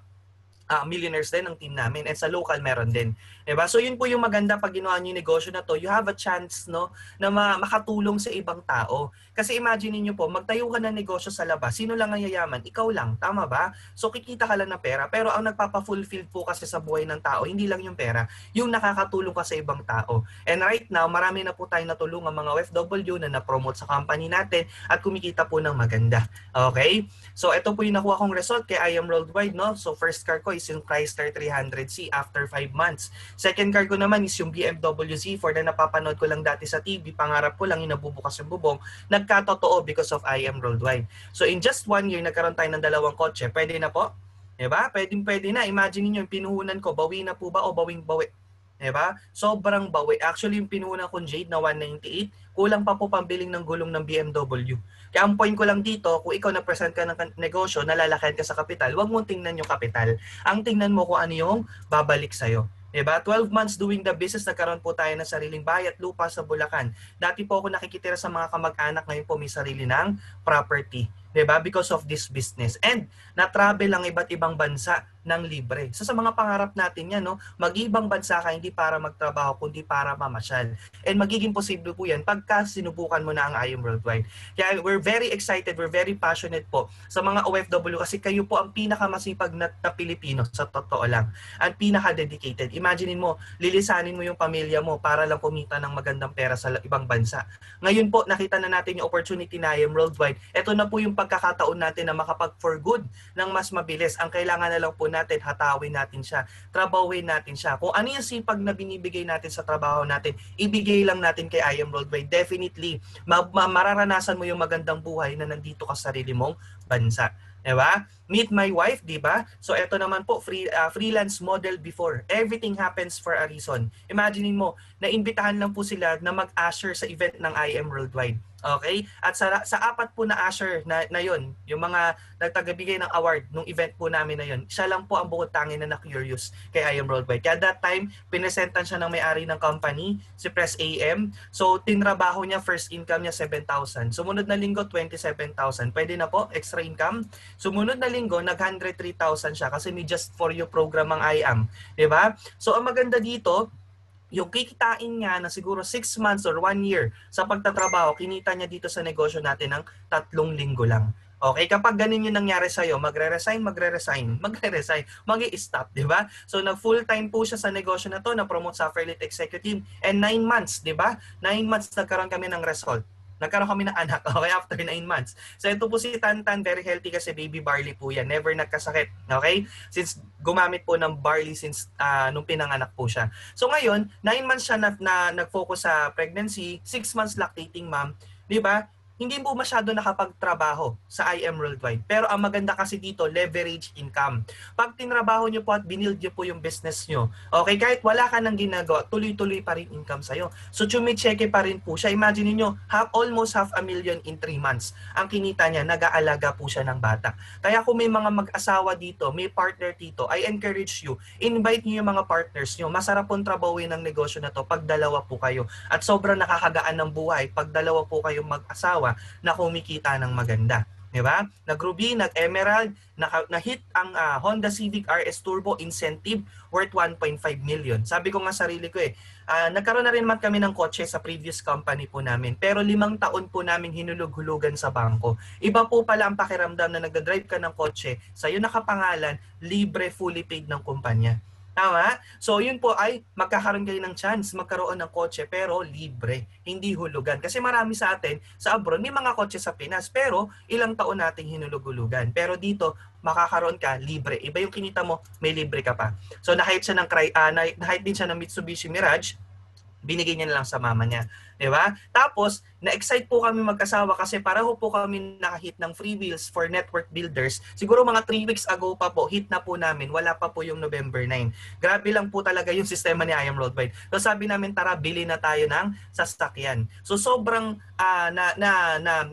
millionaires din ng team namin, and sa local meron din. Diba? So yun po yung maganda pag ginawa niyo yung negosyo na to, you have a chance, no, na makatulong sa ibang tao. Kasi imagine niyo po, magtayo ka ng negosyo sa labas, sino lang ang yayaman? Ikaw lang, tama ba? So kikita ka lang ng pera, pero ang nagpapa-fulfill po kasi sa buhay ng tao, hindi lang yung pera, yung nakakatulong ka sa ibang tao. And right now, marami na po tayong natulungan mga OFW na na-promote sa company natin at kumikita po ng maganda. Okay? So ito po yung nakuha kong result kay I Am Worldwide, no? So first car ko is yung Chrysler 300C after 5 months. Second car ko naman is yung BMW Z4 na napapanood ko lang dati sa TV. Pangarap ko lang yung nabubukas yung bubong. Nagkatotoo because of I Am Worldwide. So in just 1 year, nagkaroon tayo ng 2 kotse. Pwede na po? Diba? Pwede na. Imagine niyo yung pinuhunan ko. Bawi na po ba o bawing-bawi? Diba? Sobrang bawi. Actually, yung pinuhunan kong Jade na 198, kulang pa po pambiling ng gulong ng BMW. Kaya ang point ko lang dito, kung ikaw na-present ka ng negosyo, nalalakad ka sa kapital, huwag mong tingnan yung kapital. Ang tingnan mo kung ano yung babalik sa'yo. Diba? 12 months doing the business, nagkaroon po tayo ng sariling bahay at lupa sa Bulacan. Dati po ako nakikitira sa mga kamag-anak, ngayon po may sarili ng property. Diba? Because of this business. And na-travel ang iba't ibang bansa ng libre. So sa mga pangarap natin yan, no, mag-ibang bansa ka hindi para magtrabaho, kundi para mamasyal. And magiging posible po yan pagka sinubukan mo na ang I Am Worldwide. Kaya we're very excited, we're very passionate po sa mga OFW kasi kayo po ang pinakamasipag na Pilipino sa totoo lang. At pinaka-dedicated. Imaginein mo, lilisanin mo yung pamilya mo para lang kumita ng magandang pera sa ibang bansa. Ngayon po, nakita na natin yung opportunity na I Am Worldwide. Ito na po yung pagkakataon natin na makapag-for good ng mas mabilis. Ang kailangan na lang po natin, hatawin natin siya, trabawin natin siya. Kung ano yung sipag na binibigay natin sa trabaho natin, ibigay lang natin kay I Am Worldwide. Definitely, mararanasan mo yung magandang buhay na nandito ka sa sarili mong bansa. Diba? Meet my wife, diba? So ito naman po, freelance model before. Everything happens for a reason. Imaginein mo, naimbitahan lang po sila na mag-usher sa event ng I Am Worldwide. Okay? At sa 4 po na usher na yun, yung mga nagtagabigay ng award nung event po namin na yun, siya lang po ang bukod tangin na na-curious kay I Am Worldwide. Kaya that time, pinesentan siya ng may-ari ng company, si Press AM. So, tinrabaho niya, first income niya 7,000. Sumunod na linggo, 27,000. Pwede na po, extra income. Sumunod na linggo, nag-103,000 siya kasi may Just For You program ang I Am. Diba? So, ang maganda dito, yung kikitain niya na siguro 6 months or 1 year sa pagtatrabaho, kinita niya dito sa negosyo natin ng 3 linggo lang. Okay, kapag ganun yung nangyari sa'yo, magre-resign, mag-i-stop, di ba? So, nag-full-time po siya sa negosyo na to, na-promote sa Fairlit Executive, and 9 months, di ba? 9 months nagkaroon kami ng result. Nagkaroon kami ng anak, okay, after 9 months. So ito po si Tantan, very healthy kasi baby barley po yan. Never nagkasakit, okay? Since gumamit po ng barley since nung pinanganak po siya. So ngayon, 9 months siya na nag-focus sa pregnancy, 6 months lactating mom, di ba? hindi po masyado nakapagtrabaho sa IM Worldwide. Pero ang maganda kasi dito, leverage income. Pag tinrabaho nyo po at binild nyo po yung business nyo, okay, kahit wala ka nang ginagawa, tuloy-tuloy pa rin income sa'yo. So chumicheke pa rin po siya. Imagine niyo, almost $500,000 in 3 months. Ang kinita niya, nag-aalaga po siya ng bata. Kaya kung may mga mag-asawa dito, may partner dito, I encourage you, invite niyo yung mga partners niyo. Masarap pong trabawin ng negosyo na to pag dalawa po kayo. At sobrang nakakagaan ng buhay pag dalawa po kayong mag-asawa na kumikita ng maganda. Diba? Nag-Ruby, nag-Emerald, na-hit ang Honda Civic RS Turbo incentive worth 1.5 million. Sabi ko nga sarili ko nagkaroon na rin naman kami ng kotse sa previous company po namin. Pero 5 taon po namin hinulog-hulugan sa bangko. Iba po pala ang pakiramdam na nagdadrive ka ng kotse, sa'yo nakapangalan, libre, fully paid ng kumpanya. Tama? So yun po ay magkakaroon kayo ng chance magkaroon ng kotse pero libre, hindi hulugan. Kasi marami sa atin sa abroad may mga kotse sa Pinas pero ilang taon nating hinulug-hulugan. Pero dito makakaroon ka libre. Iba yung kinita mo, may libre ka pa. So na-hire siya ng na-hire din siya ng Mitsubishi Mirage, binigay niya na lang sa mama niya. Diba? Tapos, na-excite po kami mag-asawa kasi pareho po kami nakahit ng free wheels for network builders. Siguro mga 3 weeks ago pa po, hit na po namin. Wala pa po yung November 9. Grabe lang po talaga yung sistema ni IM Worldwide. So sabi namin, tara, bili na tayo ng sasakyan. So sobrang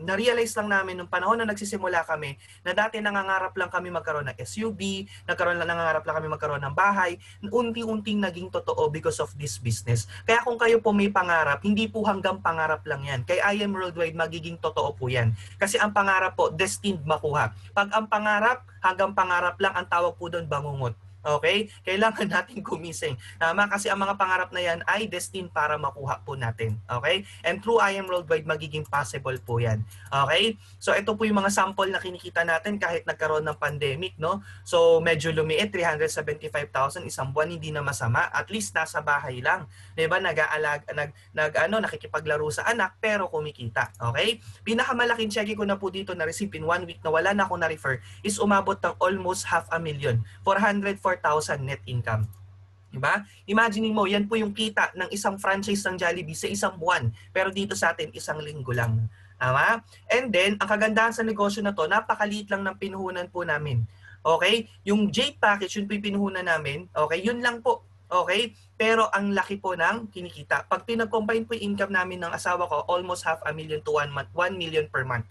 na-realize lang namin nung panahon na nagsisimula kami na dati nangangarap lang kami magkaroon ng SUV, nangangarap lang kami magkaroon ng bahay, unti-unting naging totoo because of this business. Kaya kung kayo po may pangarap, hindi po hanggang pangarap lang yan. Kay IM Worldwide, magiging totoo po yan. Kasi ang pangarap po, destined makuha. Pag ang pangarap, hanggang pangarap lang, ang tawag po doon, bangungot. Okay? Kailangan natin gumising. Tama? Kasi ang mga pangarap na yan ay destined para makuha po natin. Okay? And through IM Worldwide, magiging possible po yan. Okay? So ito po yung mga sample na kinikita natin kahit nagkaroon ng pandemic, no? So medyo lumiit, 375,000 isang buwan, hindi na masama. At least nasa bahay lang. 'Di ba? Nakikipaglaro sa anak pero kumikita. Okay? Pinakamalaking cheque ko na po dito na receive in 1 week na wala na ako na-refer is umabot ng almost $500,000. 404,000 net income. Diba? Imagine mo, yan po yung kita ng isang franchise ng Jollibee sa isang buwan. Pero dito sa atin, isang linggo lang. Tama? And then, ang kagandahan sa negosyo na to, napakaliit lang ng pinuhunan po namin. Okay? Yung J package, yung pinuhunan namin, okay, yun lang po. Okay? Pero ang laki po ng kinikita. Pag pinag-combine po yung income namin ng asawa ko, almost $500,000 to 1 million per month.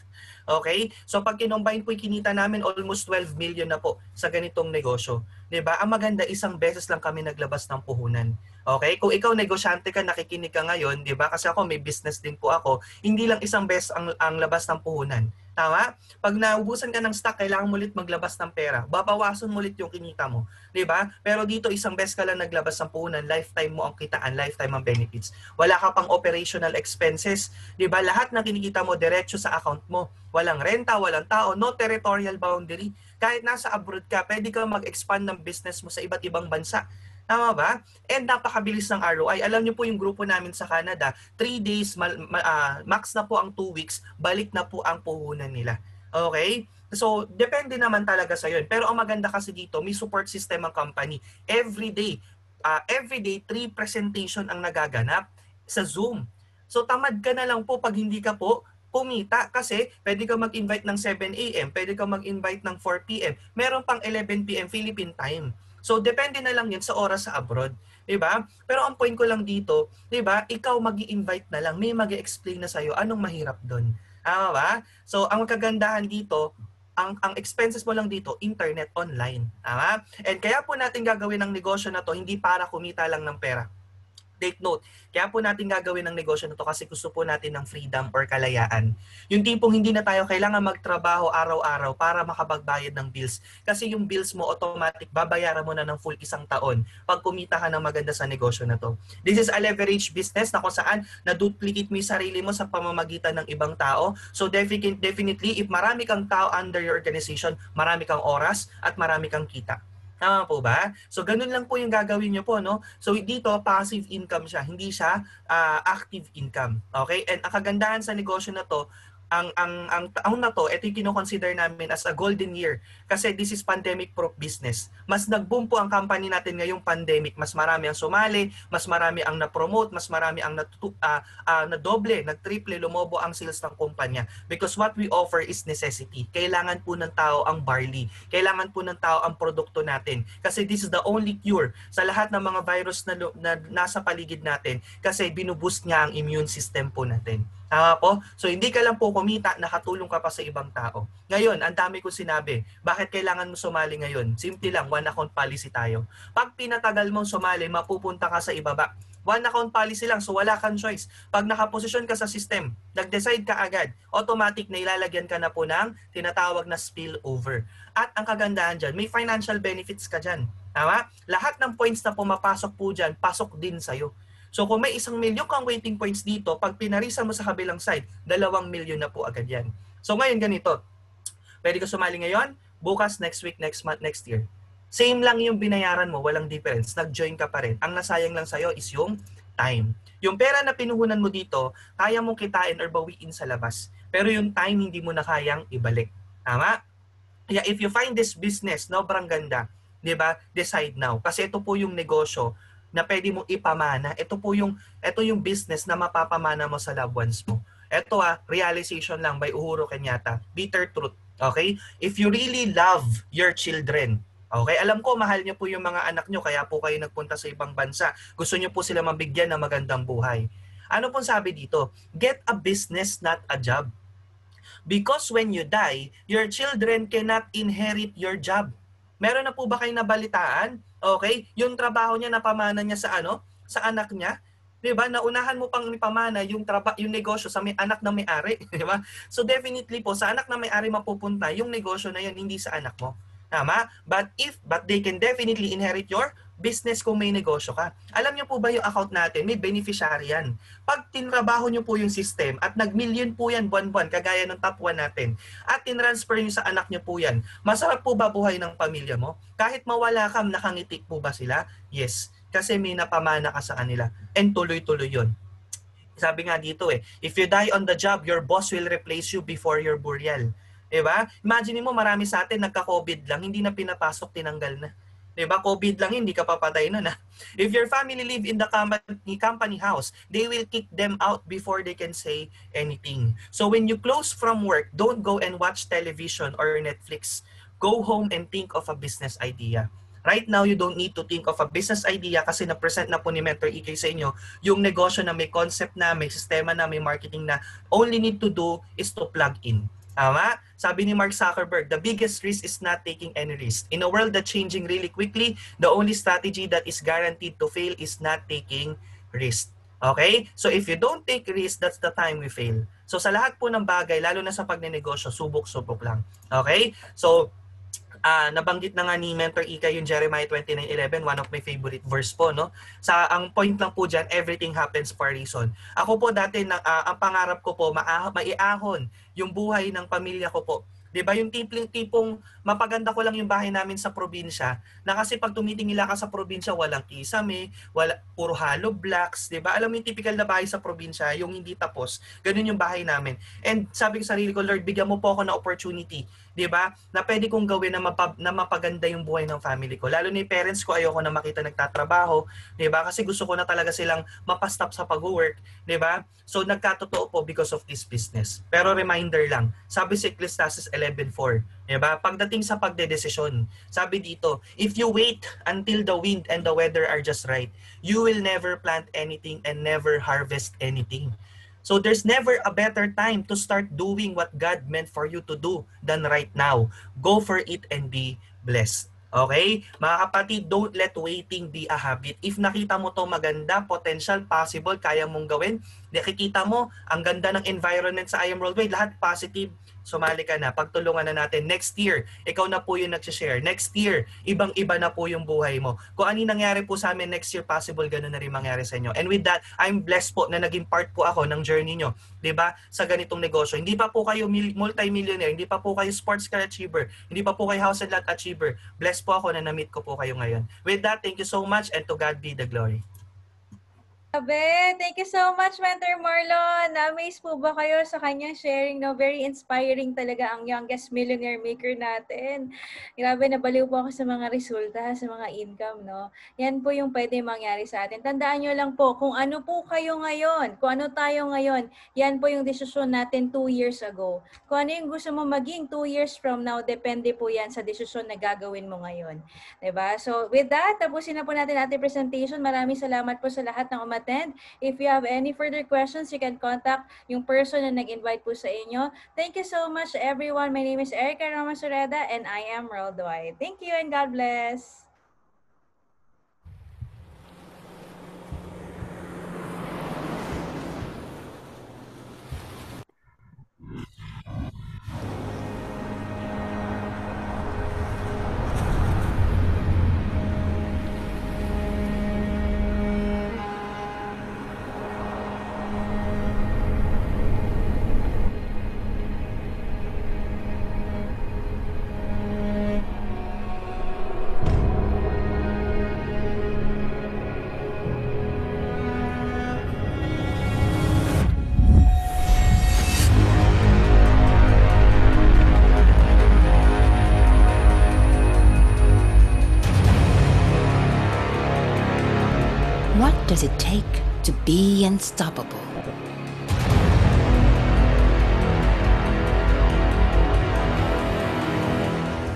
Okay? So pag kinombine po yung kinita namin, almost 12 million na po sa ganitong negosyo. 'Di ba? Ang maganda, isang beses lang kami naglabas ng puhunan. Okay? Kung ikaw negosyante ka, nakikinig ka ngayon, 'di ba? Kasi ako may business din po ako, hindi lang isang beses ang labas ng puhunan. Tama? Pag naubusan ka ng stock, kailangan mo ulit maglabas ng pera. Babawasan mo ulit yung kinita mo. 'Di ba? Pero dito, isang beses ka lang naglabas ng puhunan, lifetime mo ang kitaan, lifetime ang benefits. Wala ka pang operational expenses. 'Di ba? Lahat ng kinikita mo diretso sa account mo. Walang renta, walang tao, no territorial boundary. Kahit nasa abroad ka, pwede ka mag-expand ng business mo sa iba't ibang bansa. Tama ba? And napakabilis ng ROI. Alam niyo po yung grupo namin sa Canada, 3 days, max na po ang 2 weeks, balik na po ang puhunan nila. Okay? So, depende naman talaga sa yun. Pero ang maganda kasi dito, may support system ang company. Every day, 3 presentation ang nagaganap sa Zoom. So, tamad ka na lang po pag hindi ka po kumita kasi pwede ka mag-invite ng 7 a.m., pwede ka mag-invite ng 4 p.m., meron pang 11 p.m. Philippine time. So, depende na lang yun sa oras sa abroad. Diba? Pero ang point ko lang dito, diba, ikaw mag-i-invite na lang, may mag-i-explain na sa'yo anong mahirap doon. Tama ba? So, ang kagandahan dito, ang expenses mo lang dito, internet, online. Tama? And kaya po natin gagawin ang negosyo na to, hindi para kumita lang ng pera. Take note, kaya po natin gagawin ng negosyo na to kasi gusto po natin ng freedom or kalayaan. Yung tipong hindi na tayo kailangan magtrabaho araw-araw para makapagbayad ng bills. Kasi yung bills mo automatic, babayaran mo na ng full isang taon pag kumita ka ng maganda sa negosyo na to. This is a leverage business na kung saan na-duplicate mo yung sarili mo sa pamamagitan ng ibang tao. So definitely, if marami kang tao under your organization, marami kang oras at marami kang kita. Tama po ba? So, ganun lang po yung gagawin nyo po, no? So, dito, passive income siya. Hindi siya active income. Okay? And ang kagandahan sa negosyo na to, ang taon na to, ito yung kino-consider namin as a golden year kasi this is pandemic-proof business. Mas nag-boom po ang company natin ngayong pandemic. Mas marami ang sumali, mas marami ang na-promote, mas marami ang nadoble, nag-triple, lumobo ang sales ng kumpanya. Because what we offer is necessity. Kailangan po ng tao ang barley. Kailangan po ng tao ang produkto natin. Kasi this is the only cure sa lahat ng mga virus na nasa paligid natin kasi binuboost nga ang immune system po natin. Tama po? So hindi ka lang po kumita, nakatulong ka pa sa ibang tao. Ngayon, ang dami ko sinabi, bakit kailangan mo sumali ngayon? Simple lang, one account policy tayo. Pag pinatagal mong sumali, mapupunta ka sa ibaba. One account policy lang, so wala kang choice. Pag nakaposisyon ka sa system, nag-decide ka agad, automatic na ilalagyan ka na po ng tinatawag na spillover. At ang kagandahan dyan, may financial benefits ka dyan. Tama? Lahat ng points na pumapasok po dyan, pasok din sa'yo. So kung may 1 milyon kang waiting points dito, pag pinarisan mo sa kabilang side, 2 milyon na po agad yan. So ngayon ganito, pwede ka sumali ngayon, bukas, next week, next month, next year. Same lang yung binayaran mo, walang difference. Nag-join ka pa rin. Ang nasayang lang sa'yo is yung time. Yung pera na pinuhunan mo dito, kaya mong kitain or bawiin sa labas. Pero yung time, hindi mo na kayang ibalik. Tama? Kaya if you find this business, sobrang ganda, di ba? Decide now. Kasi ito po yung negosyo na pwede mo ipamana. Ito yung business na mapapamana mo sa loved ones mo. Ito realization lang by Uhuru Kenyatta. Bitter truth. Okay? If you really love your children, okay, alam ko mahal niyo po yung mga anak niyo kaya po kayo nagpunta sa ibang bansa. Gusto niyo po sila mabigyan ng magandang buhay. Ano pong sabi dito? Get a business, not a job. Because when you die, your children cannot inherit your job. Meron na po ba kayong nabalitaan? Okay? Yung trabaho niya napamana niya sa anak niya. 'Di ba? Naunahan mo pang ipamana yung negosyo sa anak na may-ari, 'di ba? So definitely po sa anak na may-ari mapupunta yung negosyo na yun, hindi sa anak mo. Tama? But they can definitely inherit your business kung may negosyo ka. Alam niyo po ba yung account natin, may beneficiary yan. Pag tinrabaho niyo po yung system at nag-million po yan buwan-buwan, kagaya ng top 1 natin, at tinransfer niyo sa anak niyo po yan, masarap po ba buhay ng pamilya mo? Kahit mawala ka, nakangiti po ba sila? Yes. Kasi may napamana ka sa kanila. And tuloy-tuloy yun. Sabi nga dito if you die on the job, your boss will replace you before your burial. Diba? Imagine mo marami sa atin nagka-COVID lang, hindi na pinapasok, tinanggal na. Diba? COVID lang, hindi ka papatay na. If your family live in the company house, they will kick them out before they can say anything. So when you close from work, don't go and watch television or Netflix. Go home and think of a business idea. Right now, you don't need to think of a business idea kasi na-present na po ni Mentor EK sa inyo yung negosyo na may concept na, may sistema na, may marketing na. Only need to do is to plug in. Tama? Sabi ni Mark Zuckerberg, the biggest risk is not taking any risk. In a world that's changing really quickly, the only strategy that is guaranteed to fail is not taking risk. Okay? So if you don't take risk, that's the time we fail. So sa lahat po ng bagay, lalo na sa pagnenegosyo, subok-subok lang. Okay? So, nabanggit na nga ni Mentor Ika yung Jeremiah 29:11, one of my favorite verse po, no? Ang point lang po dyan, everything happens for a reason. Ako po dati, ang pangarap ko po, maiahon yung buhay ng pamilya ko po. 'Di ba yung tipong mapaganda ko lang yung bahay namin sa probinsya, na kasi pag tumitingin ka sa probinsya, walang kisame, puro hollow blocks, 'di ba? Alam mo yung typical na bahay sa probinsya, yung hindi tapos. Ganun yung bahay namin. And sabi ko sa sarili ko, Lord, bigyan mo po ako ng opportunity, 'di ba? Na pwede kong gawin na mapaganda yung buhay ng family ko. Lalo na yung parents ko, ayoko na makita nagtatrabaho, 'di ba? Kasi gusto ko na talaga silang mapastop sa pag-work, 'di ba? So nagkatotoo po because of this business. Pero reminder lang, sabi sa Ecclesiastes 11:4, 'di ba? Pagdating sa pagdedesisyon, sabi dito, if you wait until the wind and the weather are just right, you will never plant anything and never harvest anything. So there's never a better time to start doing what God meant for you to do than right now. Go for it and be blessed. Okay? Mga kapatid, don't let waiting be a habit. If nakita mo to maganda, potential, possible, kaya mong gawin, nakikita mo, ang ganda ng environment sa I Am Worldwide, lahat positive, sumali ka na, pagtulungan na natin. Next year, ikaw na po yung nagsishare. Next year, ibang-iba na po yung buhay mo. Kung ano yung nangyari po sa amin next year, possible ganun na rin mangyari sa inyo. And with that, I'm blessed po na naging part po ako ng journey nyo, 'di ba? Sa ganitong negosyo. Hindi pa po kayo multi-millionaire, hindi pa po kayo sports car achiever, hindi pa po kayo house and lot achiever. Blessed po ako na na-meet ko po kayo ngayon. With that, thank you so much and to God be the glory. Abe, thank you so much, Mentor Marlon. Na-amaze po ba kayo sa kanyang sharing, no? Very inspiring talaga ang youngest millionaire maker natin. Grabe, nabaliw po ako sa mga resulta, sa mga income, no? Yan po yung pwede mangyari sa atin. Tandaan nyo lang po, kung ano po kayo ngayon, kung ano tayo ngayon, yan po yung desisyon natin 2 years ago. Kung ano yung gusto mo maging 2 years from now, depende po yan sa desisyon na gagawin mo ngayon. Diba? So with that, tapusin na po natin ating presentation. Maraming salamat po sa lahat ng umattend. If you have any further questions, you can contact yung person na nag-invite po sa inyo. Thank you so much, everyone. My name is Erica Ramos Sureda and I am Merle Dwight. Thank you and God bless. What does it take to be unstoppable?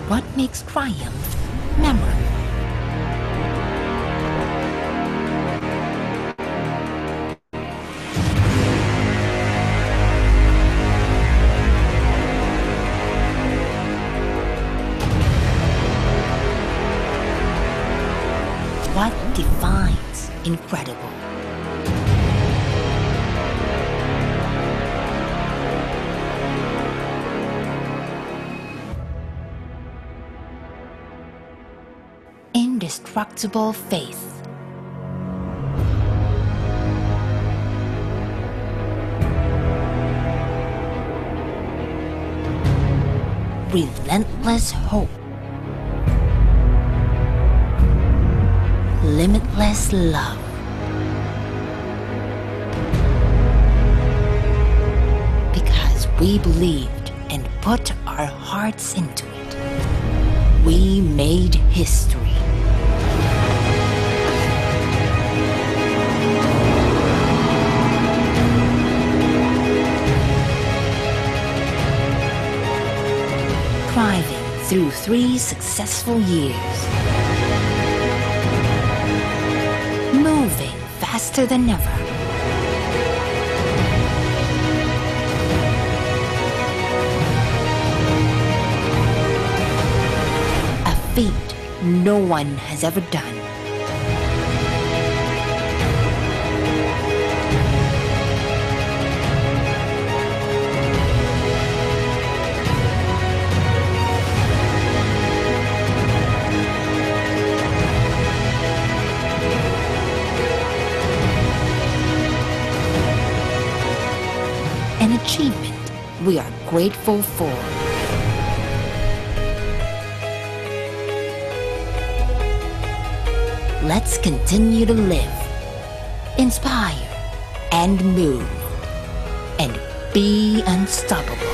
What makes triumph memorable? What defines incredible? Indestructible faith. Relentless hope. Limitless love. Because we believed and put our hearts into it, we made history. Thriving through 3 successful years. Moving faster than ever. A feat no one has ever done. An achievement we are grateful for. Let's continue to live, inspire, and move, and be unstoppable.